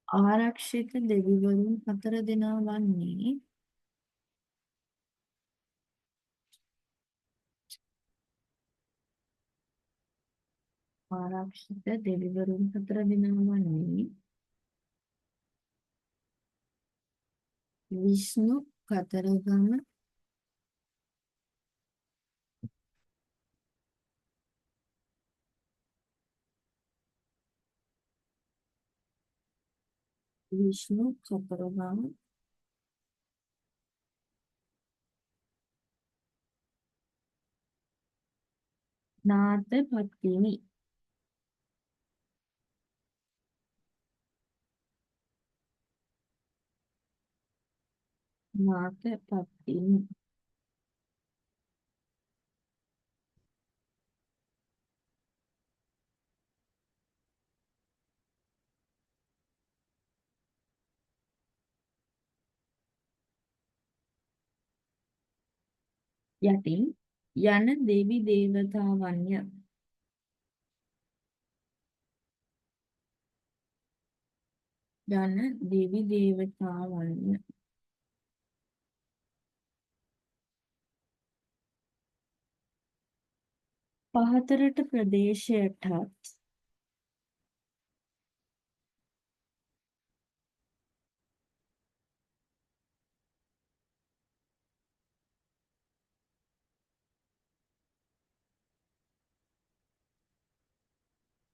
Speaker 1: ආරක්ෂිත දෙවිවරුන් 4 දෙනා වන්නේ විෂ්ණු කතරගම නාත පත්තිනි. යටින් යන දෙවි දේවතාවන්ය. පහතරට ප්‍රදේශයටත්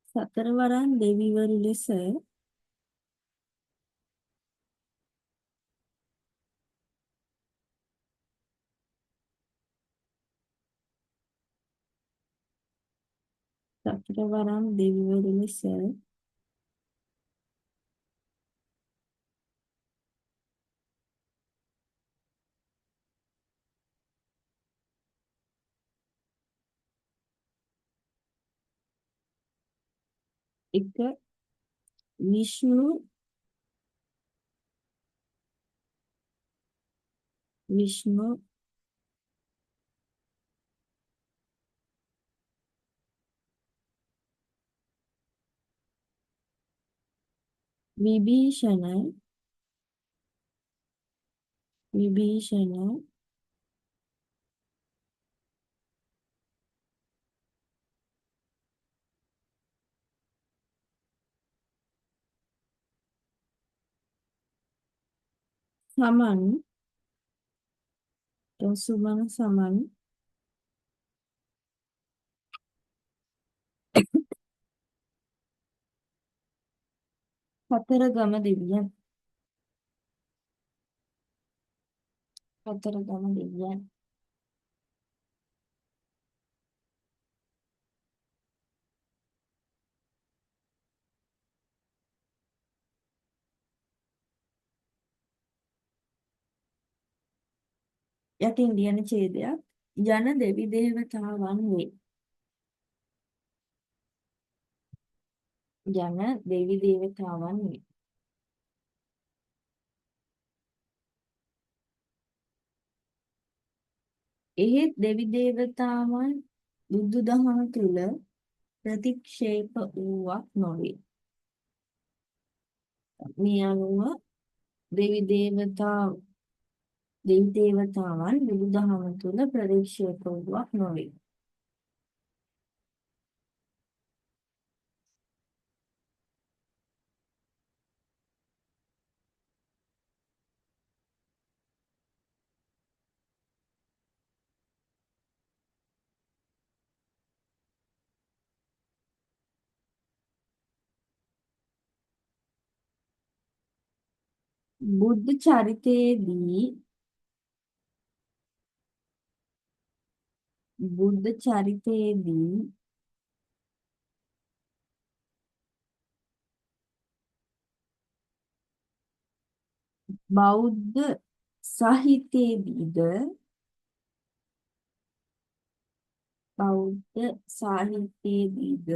Speaker 1: සතරවරන් දෙවිවරු ලෙස එක විෂ්ණු විභීෂණ සමන් කතරගම දෙවියන්. යටින් ලියන ඡේදයක් යන දෙවි දේවතාවන් වේ. එහෙත් දෙවි දේවතාවන් බුදුදහම තුල ප්‍රතික්ෂේප වූවක් නොවේ. මේ අනුව දෙවි දේවතාවන් බුදුදහම තුල ප්‍රතික්ෂේප වූවක් නොවේ. බුද්ධ චරිතයේදී බෞද්ධ සාහිත්‍යයේදීද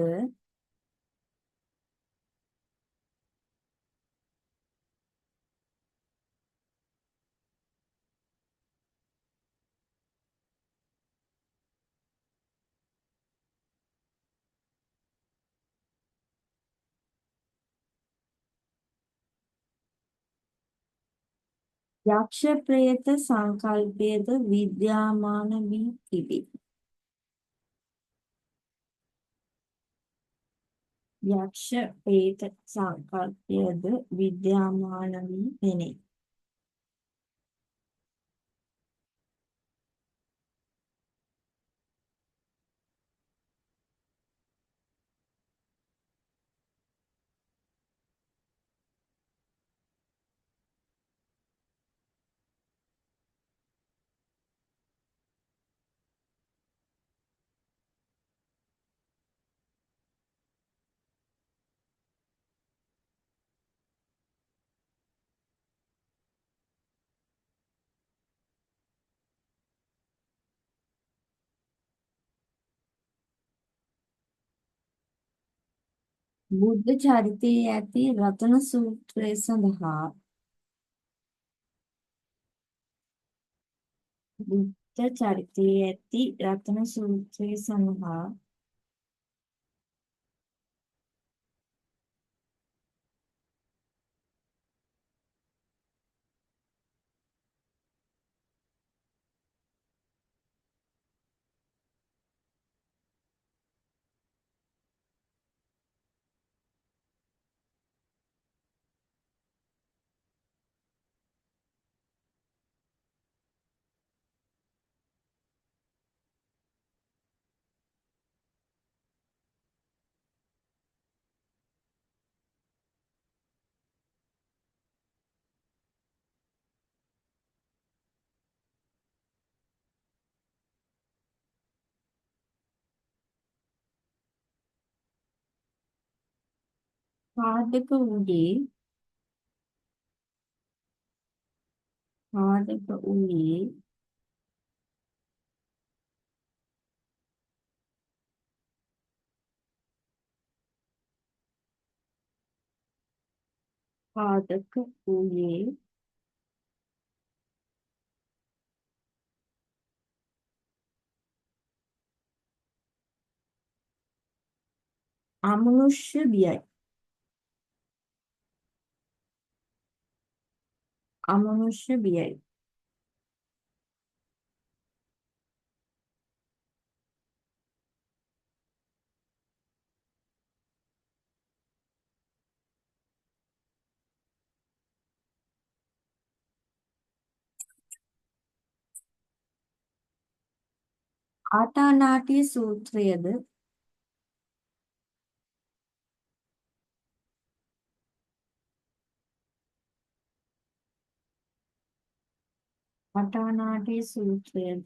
Speaker 1: යක්ෂ ප්‍රේත සංකල්පයද විද්‍යාමාන වී තිබේ. යක්ෂ ප්‍රේත සංකල්පයද විද්‍යාමාන වී පෙනේ. බුද්ධ චරිතයේ ඇති රතන සූත්‍රය සඳහා පාදක වූයේ අමනුෂ්‍ය බියයි. ආටානාටිය සූත්‍රයද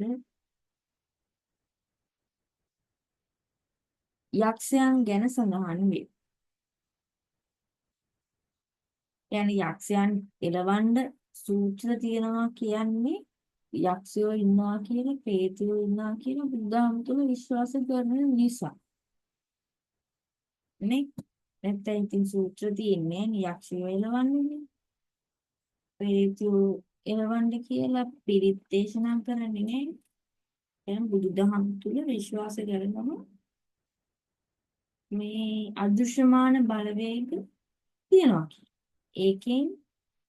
Speaker 1: යක්ෂයන් ගැන සඳහන් වේ. يعني යක්ෂයන් එලවන්න සූත්‍ර තියෙනවා කියන්නේ යක්ෂයෝ ඉන්නවා කියලා, ප්‍රේතයෝ ඉන්නවා කියලා බුදුදහම තුළ විශ්වාස කරන නිසා. නේ? නැත්නම් ඉතින් සූත්‍ර තියෙන්නේ යක්ෂයෝ එලවන්නේ. ප්‍රේතයෝ එලවන්න කියලා පිරිත් දේශනා කරන්නේ නේ.
Speaker 4: දැන් බුදුදහම තුල විශ්වාස කරනවා මේ අදෘශ්‍යමාන බලවේග තියෙනවා කියලා. ඒකෙන්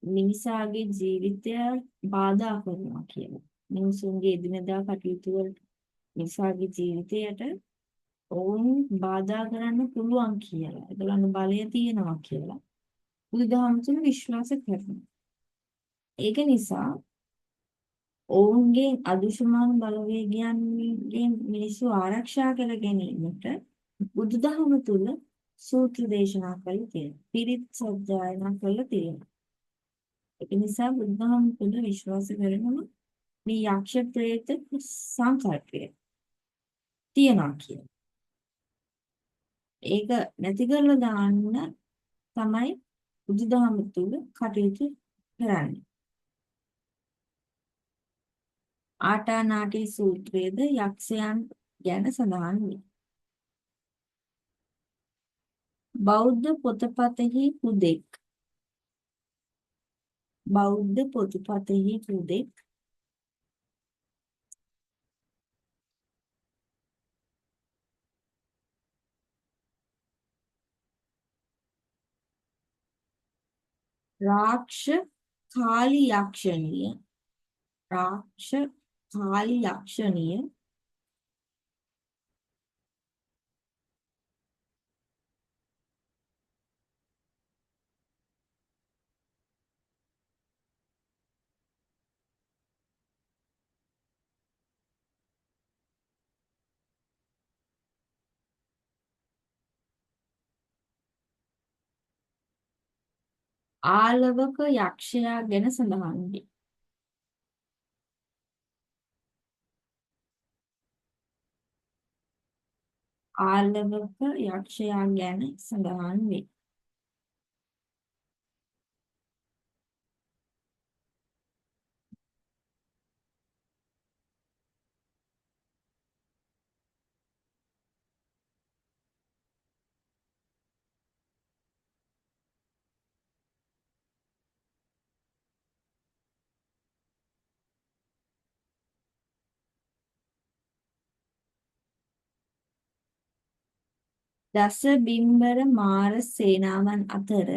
Speaker 4: මිනිසාගේ ජීවිතය බාධා කරනවා කියලා. මිනිසුන්ගේ එදිනෙදා කටයුතු වලට මිනිසාගේ ජීවිතයට ඔවුන් බාධා කරන්න පුළුවන් කියලා. ඒගොල්ලන්ගේ බලය තියෙනවා කියලා. බුදුදහම තුළ විශ්වාස කරනවා. ඒක නිසා ඔවුන්ගේ අදුෂ්මාන බලවේගයන්ගෙන් මිනිස්සු ආරක්ෂා කර ගැනීමට බුදුදහම තුළ සූත්‍ර දේශනා කරලා තියෙනවා. පිරිත් සජ්ජායනා කරලා තියෙනවා. ඒක නිසා බුදුදහම තුළ විශ්වාස කරනවා මේ යක්ෂ ප්‍රේත සංකල්පය තියනවා කියලා. ඒක නැති කරලා දාන්න තමයි බුදුදහම තුළ කටයුතු කරන්නේ. ආටානාටි සූත්‍රයේද යක්ෂයන් ගැන සඳහන් වේ. බෞද්ධ පොතපතෙහි හුදෙක් රාක්ෂ කාලි යක්ෂණිය ආලවක යක්ෂයා ගැන සඳහන් වේ. ආලවක යක්ෂයා ගැන සඳහන් වේ. දස බිම්බර මාර සේනාවන් අතර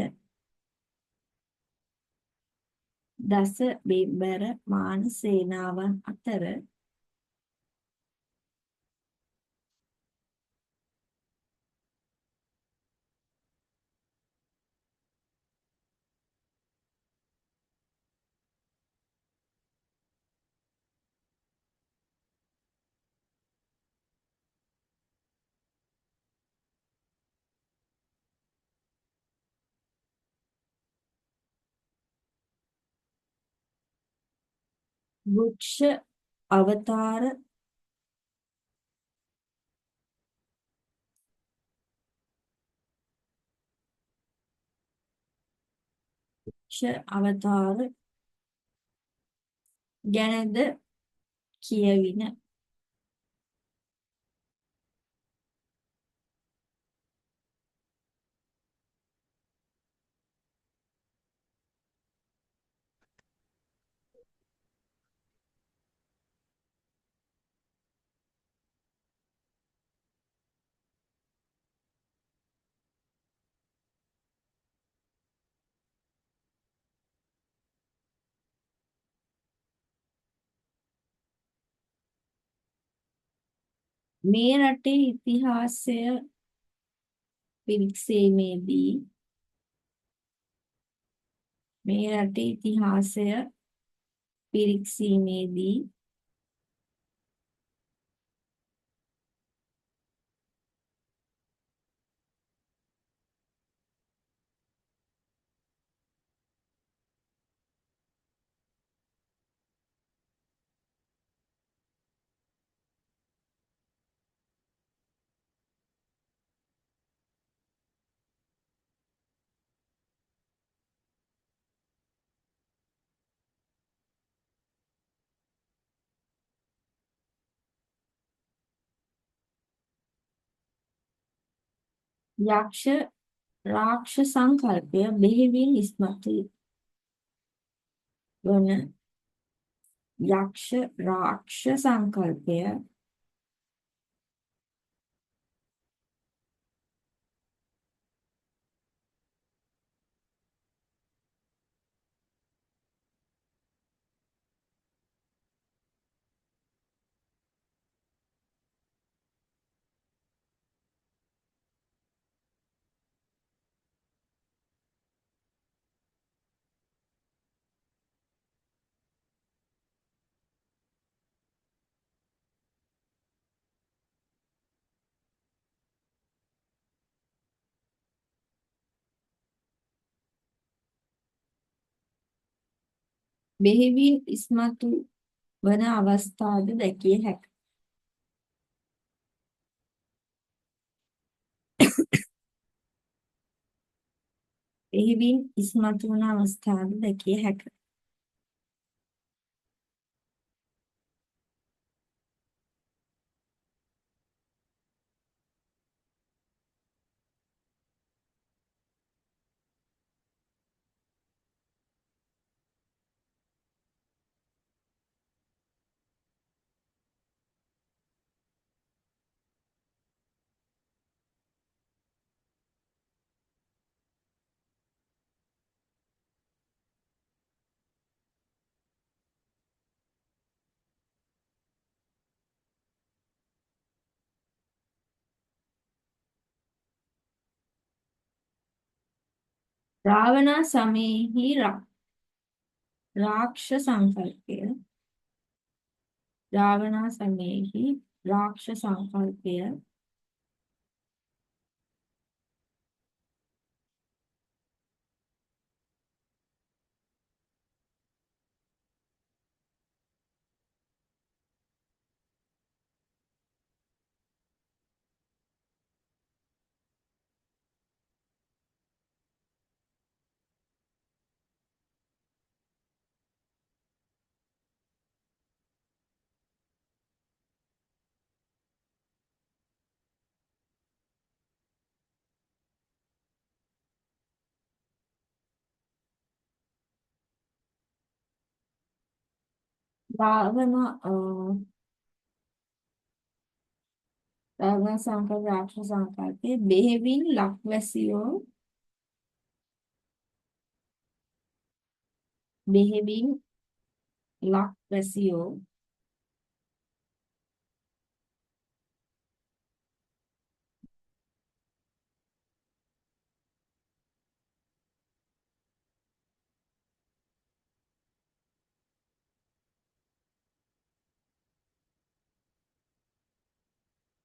Speaker 4: වෘක්ෂ අවතාර ගැනද කියවින. මේ රටේ ඉතිහාසය පිරික්සීමේදී යක්ෂ රාක්ෂස සංකල්පය බෙහෙවින් ඉස්මතු වන යක්ෂ රාක්ෂ සංකල්පය බෙහෙවින් ඉස්මතු වන අවස්ථාද දැකිය හැක. බෙහෙවින් ඉස්මතු වන අවස්ථාද දැකිය හැක. රාවණා සමයෙහි රාක්ෂ සංකල්පය රාවණා සමයෙහි රාක්ෂ සංකල්පය රාවණ සංකල්ප රාක්ෂස සංකල්පයේ බෙහෙවින් ලක්වැසියෝ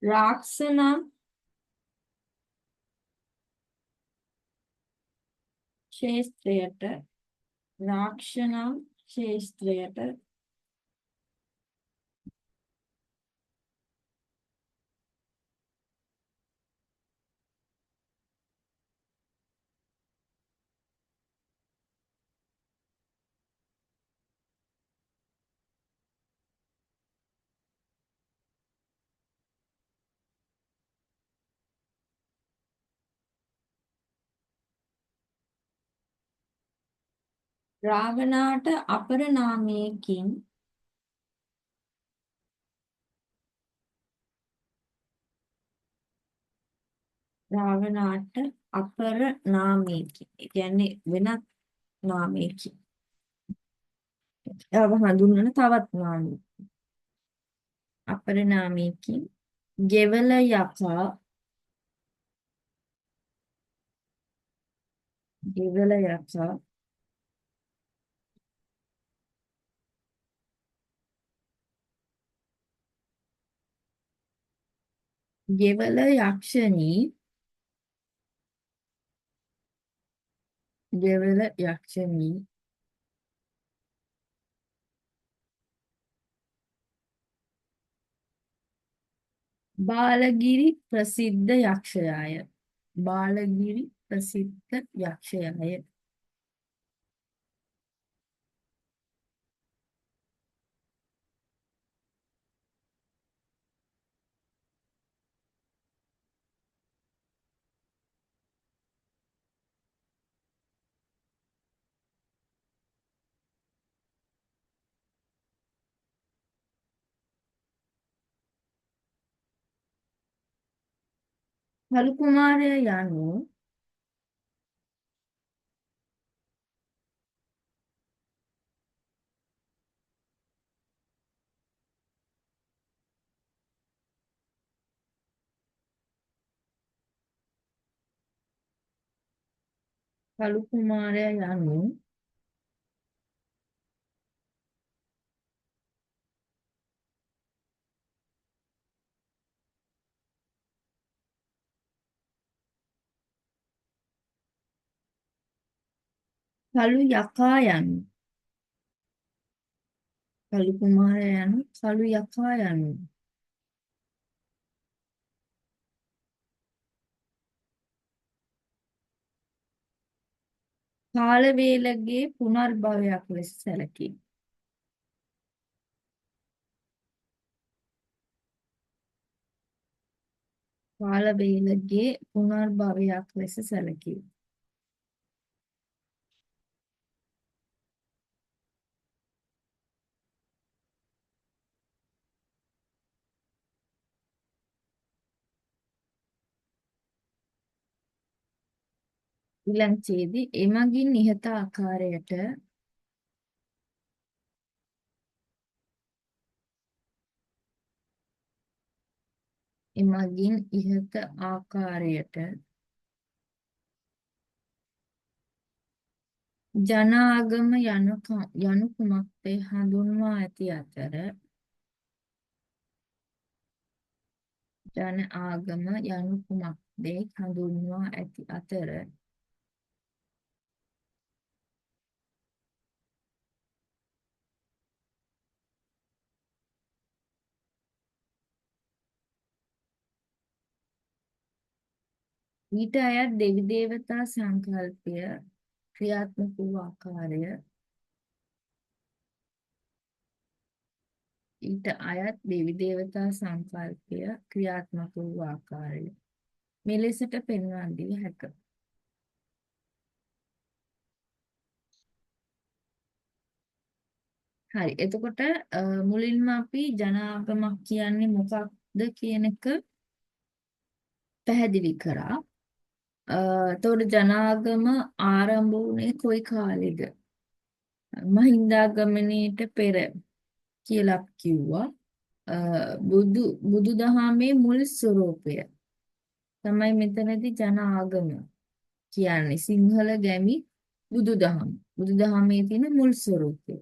Speaker 4: රාක්ෂ නම් ක්ෂේත්‍රයට රාවණාට අපර නාමයකින් ඒ කියන්නේ වෙනත් නාමයකින් හඳුන්වන තවත් නාමයකින් අපර නාමයකින් ගෙවල යකා ගෙවල යක්ෂණී බාලගිරි ප්‍රසිද්ධ යක්ෂයාය. කළු කුමාරයා යනු කළු කුමාරයා යනු කළු යකා යනු කළු කුමාරයා යනු කළු යකා යනු කාල වේලගේ පුනර්භවයක් ලෙස සැලකේ. කාල වේලගේ පුනර්භවයක් ලෙස සැලකේ. ඊළඟ ඡේදයේ එමගින් නිහත ආකාරයට එමගින් ඉහත ආකාරයට ජනාගම යනු කුමක්දයි හඳුන්වා ඇති අතර ජන ආගම යනු කුමක්දයි හඳුන්වා ඇති අතර ඊට අයත් දෙවි දේවතා සංකල්පය ක්‍රියාත්මක වූ ආකාරය ඊට අයත් දෙවි දේවතා සංකල්පය ක්‍රියාත්මක වූ ආකාරය මෙලෙසට පෙන්වා දිය හැකිය. හරි. එතකොට මුලින්ම අපි ජනාගමක් කියන්නේ මොකක්ද කියන එක පැහැදිලි කරා. එතකොට ජනාගම ආරම්භ වුණේ කොයි කාලෙද? මහින්දාගමනයට පෙර කියලා කිව්වා. බුදුදහමේ මුල් ස්වરૂපය තමයි මෙතනදී ජනාගම කියන්නේ සිංහල ගැමි බුදුදහම. බුදුදහමේ තියෙන මුල් ස්වરૂපය.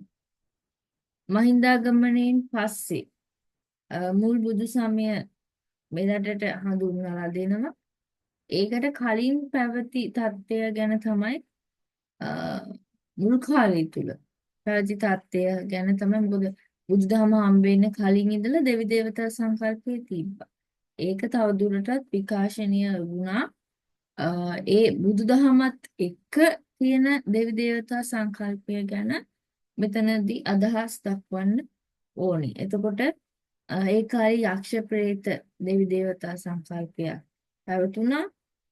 Speaker 4: මහින්දාගමනයෙන් පස්සේ මුල් බුදු සමය මෙරටට හඳුන්වලා දෙනවා. ඒකට කලින් පැවති තත්ත්වය ගැන තමයි මුල් කාලය තුල පැවති තත්ත්වය ගැන තමයි මොකද බුදුදහම හම්බ වෙන්න කලින් ඉඳලා දෙවි දේවතා සංකල්පය තිබ්බා. ඒක තවදුරටත් විකාශනීය වුණා. ඒ බුදුදහමත් එක්ක තියෙන දෙවි දේවතා සංකල්පය ගැන මෙතනදී අදහස් දක්වන්න ඕනේ. එතකොට ඒ කාලේ යක්ෂ ප්‍රේත දෙවි දේවතා සංකල්පය පැවතුණා.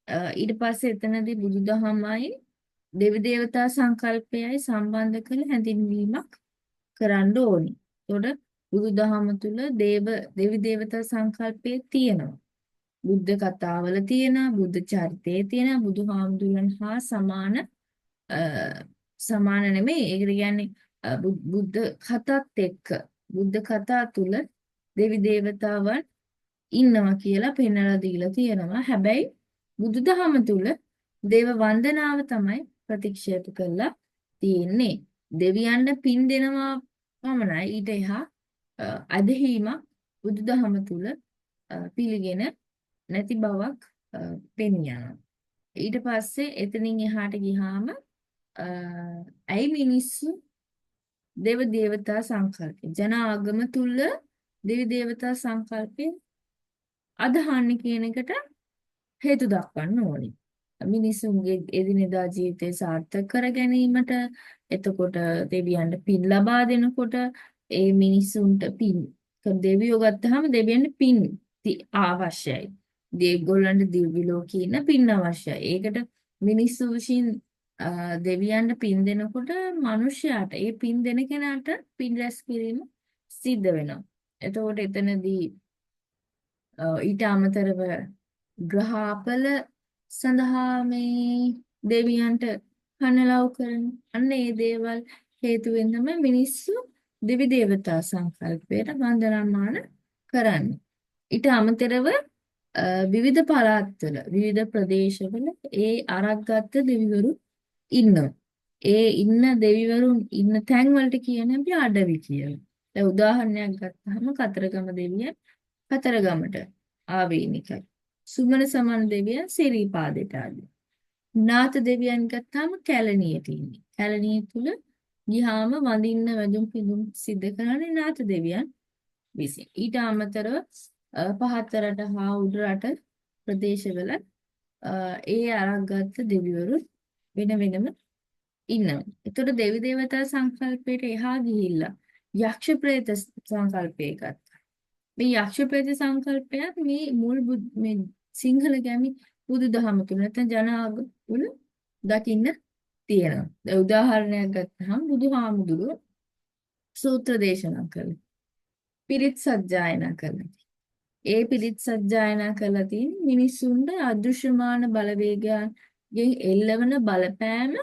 Speaker 4: ඊට පස්සේ එතනදී බුදුදහමයි දෙවි දේවතා සංකල්පයයි සම්බන්ධ කළ හැඳින්වීමක් කරන්න ඕනේ. එතකොට බුදුදහම තුල දෙවි දේවතා සංකල්පය තියෙනවා. බුද්ධ කතාවල තියෙනවා, බුද්ධ චරිතයේ තියෙනවා, බුදුහාමුදුරන් හා සමාන නෙමෙයි. ඒකට කියන්නේ බුද්ධ කතාත් එක්ක බුද්ධ කතා තුල දෙවි දේවතාවන් ඉන්නවා කියලා පෙන්වලා දීලා තියෙනවා. හැබැයි බුදුදහම තුල දේව වන්දනාව තමයි ප්‍රතික්ෂේප කරලා තියෙන්නේ. දෙවියන්ට පින් දෙනවා පමණයි. ඊට එහා අදහිීමක් බුදුදහම තුල පිළිගෙන නැති බවක් පෙන්වනවා. ඊට පස්සේ එතනින් එහාට ගියාම ඇයි මිනිස්සු දෙව දේවතා සංකල්පය ජන ආගම තුල දෙවි දේවතා සංකල්පය අදහන්නේ කියන එකට හේතු දක්වන්න ඕනේ. මිනිසුන්ගේ එදිනෙදා ජීවිතය සාර්ථක කර ගැනීමට එතකොට දෙවියන්ට පින් ලබා දෙනකොට ඒ මිනිසුන්ට පින් දෙවියෝ ගත්තාම දෙවියන්ට පින් අවශ්‍යයි. ඒගොල්ලන්ට දිව්‍ය ලෝකේ ඉන්න පින් අවශ්‍යයි. ඒකට මිනිස්සු විසින් දෙවියන්ට පින් දෙනකොට මිනිසයාට ඒ පින් දෙන කෙනාට පින් රැස් කිරීම සිද්ධ වෙනවා. එතකොට එතනදී ඊට අමතරව ග්‍රහාපල සඳහා මේ දෙවියන්ට කනලව් කරන. අන්න ඒ දේවල් හේතුවෙන් තමයි මිනිස්සු දෙවි දේවතා සංකල්පයට වන්දනාමාන කරන්නේ. ඊට අමතරව විවිධ පළාත්වල විවිධ ප්‍රදේශවල ඒ අරක්ගත්ත දෙවිවරු ඉන්නවා. ඒ ඉන්න දෙවිවරුන් ඉන්න තැන් වලට කියන අපි අඩවි කියලා. දැන් උදාහරණයක් ගත්තාම කතරගම දෙවියන් කතරගමට ආවේනිකයි. සුමන සමන් දෙවියන් සිරිපාදේට ආදී. නාථ දෙවියන් ගත්තාම කැලණියට ඉන්නේ. කැලණිය තුල ගියාම වඳින්න වැඳුම් පිදුම් සිද්ධ කරන්නේ නාථ දෙවියන් විසින්. ඊට අමතරව පහත් රට හා උඩ රට ප්‍රදේශවල ඒ අරක්ගත්ත දෙවිවරු වෙන වෙනම ඉන්නවා. ඒතකොට දෙවි දේවතා සංකල්පයට එහා ගිහිල්ලා යක්ෂ ප්‍රේත සංකල්පය ගත්තා. මේ යක්ෂ ප්‍රේත සංකල්පයත් මේ මුල් මේ සිංහල ගැමි බුදුදහම තුල නැත්නම් ජන ආගම තුල දකින්න තියෙනවා. දැන් උදාහරණයක් ගත්තහම බුදුහාමුදුරුවෝ සූත්‍ර දේශනා කළා. පිරිත් සජ්ජායනා කළා. ඒ පිරිත් සජ්ජායනා කළා තියෙන්නේ මිනිසුන්ට අදෘශ්‍යමාන බලවේගයන්ගෙන් එල්ලවන බලපෑම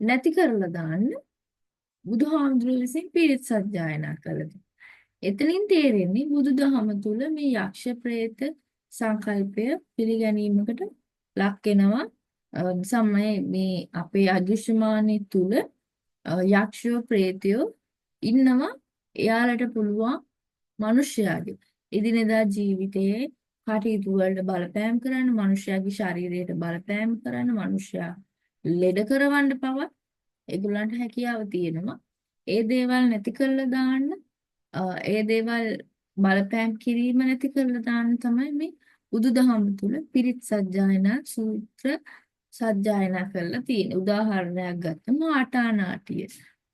Speaker 4: නැති කරලා දාන්න බුදුහාමුදුරුවෝ විසින් පිරිත් සජ්ජායනා කළා. එතනින් තේරෙන්නේ බුදුදහම තුල මේ යක්ෂ ප්‍රේත සංකල්පය පිළිගැනීමකට ලක් වෙනවා. සමය මේ අපේ අදෘශ්‍යමානයේ තුල යක්ෂයෝ ප්‍රේතයෝ ඉන්නවා. එයාලට පුළුවන් මිනිස්යාගේ එදිනෙදා ජීවිතයේ කටයුතු වලට බලපෑම් කරන්න, මිනිස්යාගේ ශරීරයට බලපෑම් කරන්න, මිනිස්යා ලෙඩ කරවන්න පවා ඒගොල්ලන්ට හැකියාව තියෙනවා. ඒ දේවල් නැති කරලා දාන්න, ඒ දේවල් බලපෑම් කිරීම නැති කරලා දාන්න තමයි මේ බුදුදහම තුල පිරිත් සජ්ජායනා සූත්‍ර සජ්ජායනා කරලා තියෙන්නේ. උදාහරණයක් ගත්තම ආටානාටිය,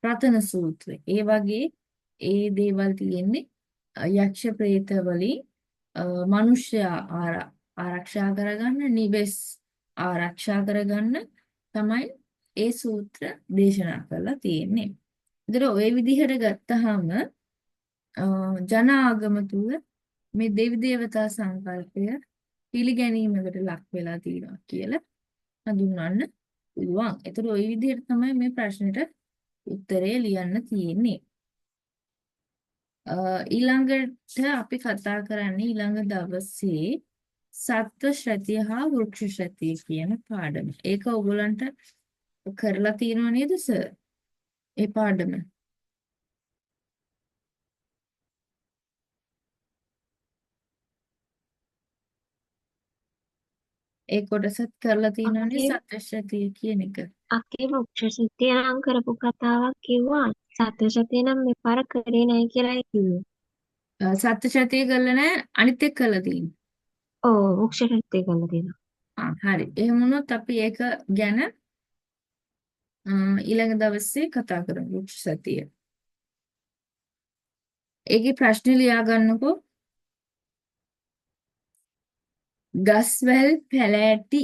Speaker 4: රතන සූත්‍රය. ඒ වගේ ඒ දේවල් තියෙන්නේ යක්ෂ ප්‍රේත වලින් මිනිස්යා ආරක්ෂා කරගන්න, නිවෙස් ආරක්ෂා කරගන්න තමයි ඒ සූත්‍ර දේශනා කරලා තියෙන්නේ. ඒතර ওই විදිහට ගත්තාම ජන ආගම තුල මේ දෙවි දේවතා සංකල්පය පිළිගැනීමකට ලක් වෙලා තියෙනවා කියලා හඳුන්වන්න පුළුවන්. ඒතර ওই විදිහට තමයි මේ ප්‍රශ්නෙට උත්තරේ ලියන්න තියෙන්නේ. ඊළඟට අපි කතා කරන්නේ ඊළඟ දවසේ සත්ව ශ්‍රතිය හා වෘක්ෂ ශ්‍රතිය කියන පාඩම. ඒක ඔයගොල්ලන්ට කරලා තියෙනව නේද සර්? ඒ පාඩම. ඒ කොටසත් කරලා තියෙනවනේ
Speaker 5: අපේ
Speaker 4: සත්ව ශ්‍රතිය කියන එක.
Speaker 5: අපේ වෘක්ෂ නම් කරපු කතාවක් කිව්වා. සත්‍යශතේ නම් මෙපාර කරේ නැහැ කියලා කිව්වේ.
Speaker 4: සත්ව ශ්‍රතිය කරලා නැහැ, අනිත් එක කරලා තියෙනවා.
Speaker 5: ඔව් වෘක්ෂ කරලා තියෙනවා.
Speaker 4: හරි. එහෙම වුණොත් අපි ඒක ගැන ඊළඟ දවසේ කතා කරමු වෘක්ෂ ශ්‍රතිය. ඒකේ ප්‍රශ්න ලියා ගන්නකෝ. ගස්වැල් පැලෑටි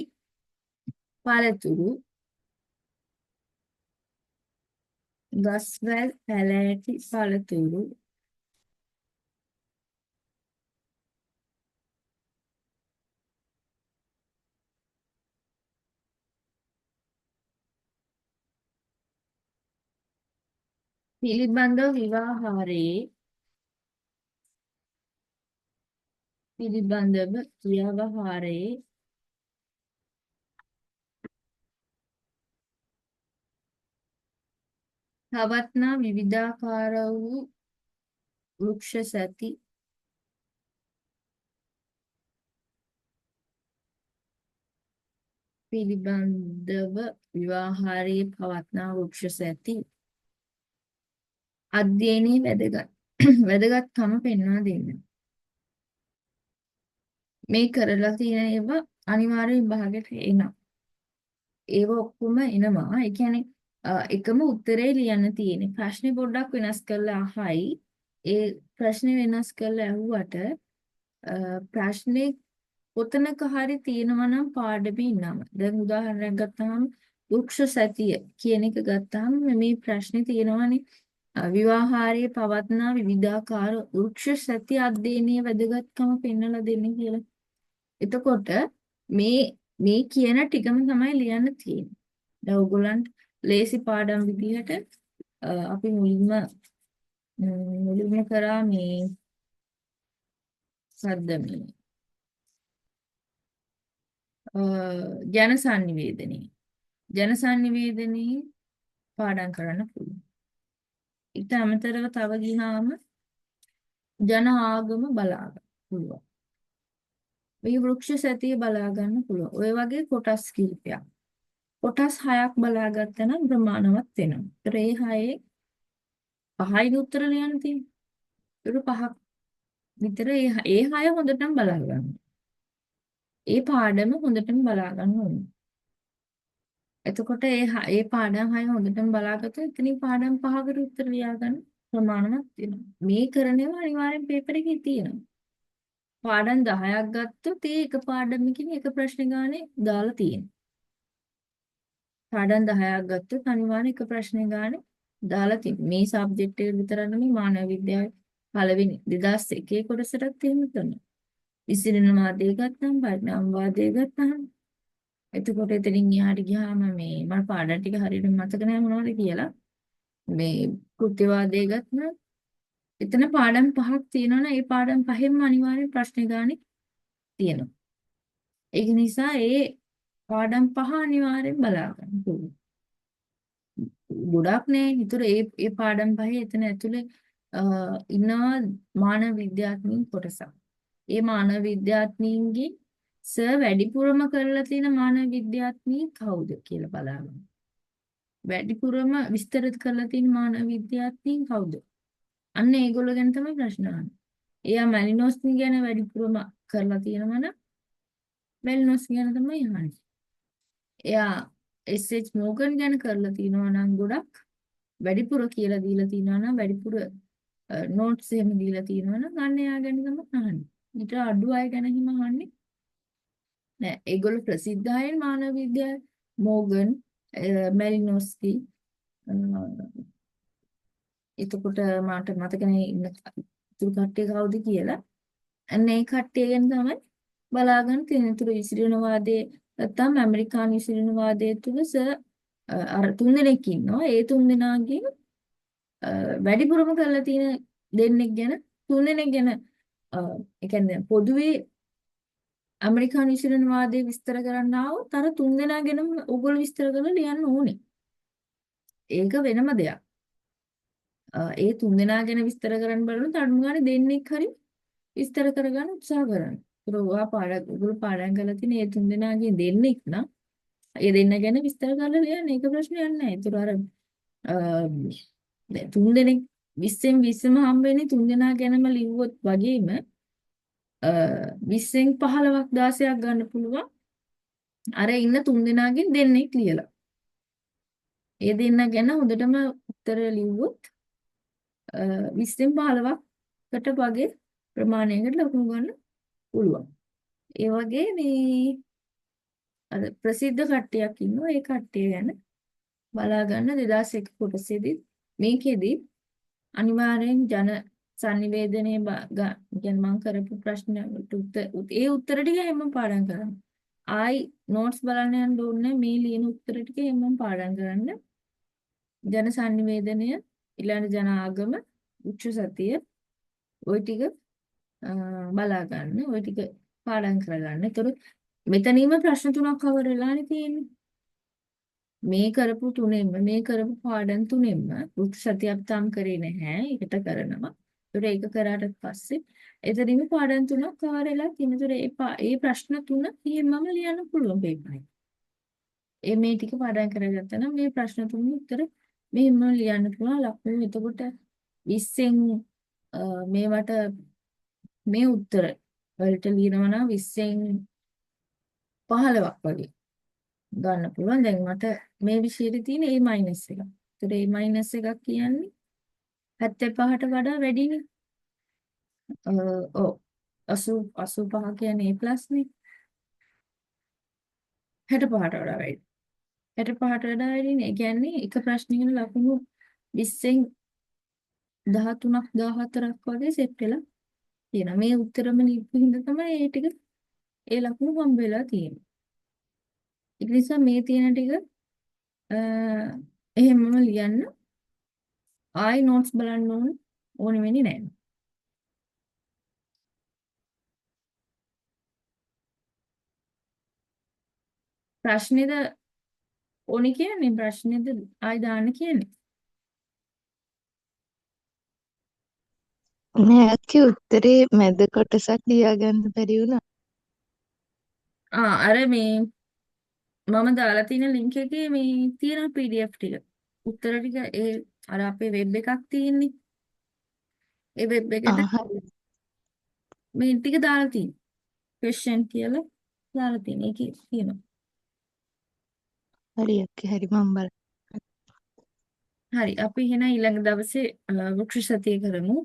Speaker 4: පළතුරු ගස්වැල් පැලෑටි පළතුරු පිළිබඳ විවාහාරයේ පිළිබඳව ව්‍යවහාරයේ පවත්නා විවිධාකාර වූ වෘක්ෂ සැති පිළිබඳව විවාහාරයේ පවත්නා වෘක්ෂ සැති අධ්‍යයනයේ වැදගත්කම පෙන්වා දෙන්න. මේ කරලා තියෙන ඒවා අනිවාර්ය විභාගෙට එනවා. ඒව ඔක්කොම එනවා. ඒ කියන්නේ එකම උත්තරේ ලියන්න තියෙන්නේ. ප්‍රශ්නේ පොඩ්ඩක් වෙනස් කරලා අහයි. ඒ ප්‍රශ්නේ වෙනස් කරලා ඇහුවට ප්‍රශ්නේ කොතනක හරි තියෙනවා නම් පාඩමේ නම. දැන් උදාහරණයක් ගත්තාම වෘක්ෂ සැතිය කියන එක ගත්තාම මේ ප්‍රශ්නේ තියෙනවානේ විවාහාරයේ පවත්නා විවිධාකාර වෘක්ෂ සැති අධ්‍යයනයේ වැදගත්කම පෙන්වලා දෙන්නේ කියලා. එතකොට මේ මේ කියන ටිකම තමයි ලියන්න තියෙන්නේ. දැන් ඔයගොල්ලන්ට ලේසි පාඩම් විදිහට අපි මුලින්ම කරා මේ සද්ද මේ ජන sannivedanaya. ජන sannivedanaya පාඩම් කරන්න පුළුවන්. ඊට අමතරව තව ගියාම ජන ආගම බලා ගන්න පුළුවන්. මේ වෘක්ෂ සතිය බලා ගන්න පුළුවන්. ඔය වගේ කොටස් කිහිපයක්. කොටස් 6ක් බලාගත්තා නම් ප්‍රමාණවත් වෙනවා. ඒතර ඒ 6ේ 5යි උත්තර ලියන්න තියෙන්නේ. ඒතර 5ක් විතර ඒ 6 හොඳටම බලා ගන්න. ඒ පාඩම හොඳටම බලා ගන්න ඕනේ. එතකොට ඒ පාඩම් 6 හොඳටම බලාගත්තොත් එතනින් පාඩම් 5කට උත්තර ලියා ගන්න ප්‍රමාණවත් වෙනවා. මේ කරන ඒවා අනිවාර්යෙන් පේපර් එකේ තියෙනවා. පාඩම් 10ක් ගත්තොත් ඒ එක පාඩමකින් එක ප්‍රශ්න ගානේ දාලා තියෙනවා. පාඩම් 10ක් ගත්තොත් අනිවාර්යෙන් එක ප්‍රශ්න ගානේ දාලා තියෙනවා. මේ සබ්ජෙක්ට් එක විතරක් නෙමෙයි මානව විද්‍යාවේ පළවෙනි 2001 කොටසටත් එහෙම කරනවා. විසිරෙන වාදය ගත්තාම පරිණාම වාදය ගත්තාම එතකොට එතනින් එහාට ගියාම මේ මම පාඩම් ටික හරියට මතක නැහැ මොනවද කියලා මේ කෘත්‍යවාදය ගත්තා එතන පාඩම් 5ක් තියෙනවනේ ඒ පාඩම් 5ෙන්ම අනිවාර්යෙන් ප්‍රශ්න ගානේ තියෙනවා. ඒක නිසා ඒ පාඩම් 5 අනිවාර්යෙන් බලා ගන්න ඕනේ. ගොඩක් නෑ. ඒතර ඒ පාඩම් 5 එතන ඇතුලේ ඉන්නවා මානව විද්‍යාඥයින් කොටසක්. ඒ මානව විද්‍යාඥයින්ගේ වැඩිපුරම කරලා තියෙන මානව විද්‍යාඥී කවුද කියලා බලන්න. වැඩිපුරම විස්තර කරලා තියෙන මානව විද්‍යාඥී කවුද? අන්න ඒගොල්ලෝ ගැන තමයි ප්‍රශ්න අහන්නේ. එයා මැලිනොස්කි ගැන වැඩිපුරම කරලා තියෙනවා නම් මැලිනොස්කි ගැන තමයි අහන්නේ. එයා එස්.එච්. මෝගන් ගැන කරලා තියෙනවා නම් ගොඩක් වැඩිපුර කියලා දීලා තියෙනවා නම් වැඩිපුර නෝට්ස් එහෙම දීලා තියෙනවා නම් අන්න එයා ගැන තමයි අහන්නේ. ඊට අඩු අය ගැන හිම අහන්නේ නෑ. ඒගොල්ලෝ ප්‍රසිද්ධ අය මානව විද්‍යාවේ මෝගන් මැලිනොස්කි එතකොට මට මතක නෑ ඉන්න තුරු කට්ටිය කවුද කියලා. අන්න ඒ කට්ටිය ගැන තමයි බලාගන්න තියෙන. තුරු විසිරෙන වාදයේ නැත්තම් ඇමරිකානු විසිරෙන වාදයේ තුල අර 3 දෙනෙක් ඉන්නවා. ඒ 3 දෙනාගෙන් වැඩිපුරම කරලා තියෙන දෙන්නෙක් ගැන 3 දෙනෙක් ගැන ඒ කියන්නේ පොදුවේ ඇමරිකානු විසිරෙන වාදයේ විස්තර කරන්න ආවොත් අර 3 දෙනා ගැනම ඕගොල්ලෝ විස්තර කරලා ලියන්න ඕනේ. ඒක වෙනම දෙයක්. ඒ 3 දෙනා ගැන විස්තර කරන්න බලනොත් අඩුම ගානේ දෙන්නෙක් හරි විස්තර කරගන්න උත්සාහ කරන්න. ඒක ඔයගොල්ලෝ පාඩම් කරලා තියෙන ඒ 3 දෙනාගෙන් දෙන්නෙක් නම් ඒ දෙන්න ගැන විස්තර කරලා ලියන්න ඒක ප්‍රශ්නයක් නෑ. ඒතර අර 3 දෙනෙක් 20න් 20ම හම්බ වෙන්නේ 3 දෙනා ගැනම ලිව්වොත් වගේම 20න් 15ක් 16ක් ගන්න පුළුවන්. අර ඉන්න 3 දෙනාගෙන් දෙන්නෙක් ලියලා. ඒ දෙන්න ගැන හොඳටම උත්තර ලිව්වොත් 20න් 15කට වගේ ප්‍රමාණයකට ලකුණු ගන්න පුළුවන්. ඒ වගේ මේ අර ප්‍රසිද්ධ කට්ටියක් ඉන්නවා. ඒ කට්ටිය ගැන බලා ගන්න 2001 කොටසේදී මේකෙදී අනිවාර්යෙන් ජන sannivedanaya කියන්නේ මම කරපු ප්‍රශ්නවලට ඒ උත්තර ටික හැමෝම පාඩම් කරන්න. ආයි නෝට්ස් බලන්න යන්න ඕනේ මේ ලියන උත්තර ටික හැමෝම පාඩම් කරන්න. ජන sannivedanaya ඊළඟ ජන ආගම උච්ච සතිය ওই ටික බලා ගන්න. ওই ටික පාඩම් කරගන්න. ඒතර මෙතනින්ම ප්‍රශ්න 3ක් කවර් වෙලානේ තියෙන්නේ. මේ කරපු පාඩම් තුනෙන්ම උච්ච සතියක් තාම කරේ නැහැ. ඒකට කරනවා. ඒතර ඒක කරාට පස්සේ එතනින්ම පාඩම් 3ක් කවර් වෙලා තියෙනවා. ඒතර ඒ ප්‍රශ්න 3 එහෙමම ලියන්න පුළුවන් පේපර් එකේ. මේ ටික පාඩම් කරගත්තා නම් මේ ප්‍රශ්න 3 උත්තර මෙහෙම ලියන්න පුළුවන් ලකුණු. එතකොට 20න් මේවට මේ උත්තර වලට ලියනවා නම් 20න් 15ක් වගේ ගන්න පුළුවන්. දැන් මට මේ විෂයෙදි තියෙන A- එකක්. ඒතර A- එකක් කියන්නේ 75ට වඩා වැඩිනේ. ඔව් 85 කියන්නේ A+ නේ. 65ට වඩා වැඩි. 65ට වඩා වැඩිනේ. ඒ කියන්නේ එක ප්‍රශ්නයකට ලකුණු 20න් 13ක් 14ක් වගේ සෙට් වෙලා තියෙනවා. මේ උත්තරම ලියපු හින්දා තමයි ඒ ටික ඒ ලකුණු හම්බ වෙලා තියෙනවා. ඒ නිසා මේ තියෙන ටික එහෙමම ලියන්න. ආයි නෝට්ස් බලන්න ඕනෙ වෙන්නේ නැහැ. ප්‍රශ්නේද ඕනි කියන්නේ ප්‍රශ්නේද ආයි දාන්න කියන්නේ.
Speaker 3: නෑ ඇත්තේ උත්තරේ මැද කොටසක් ලියාගන්න බැරි වුණා.
Speaker 4: අර මේ මම දාලා තියෙන ලින්ක් එකේ මේ තියෙන PDF ටික. උත්තර ටික අර අපේ වෙබ් එකක් තියෙන්නේ. ඒ වෙබ් එකට
Speaker 3: හරි.
Speaker 4: මේ ටික දාලා තියෙනවා. question කියලා දාලා තියෙන. ඒකේ තියෙනවා.
Speaker 3: හරි අක්කේ හරි මම බලන්න.
Speaker 4: හරි අපි එහෙනම් ඊළඟ දවසේ වෘක්ෂ සතිය කරමු.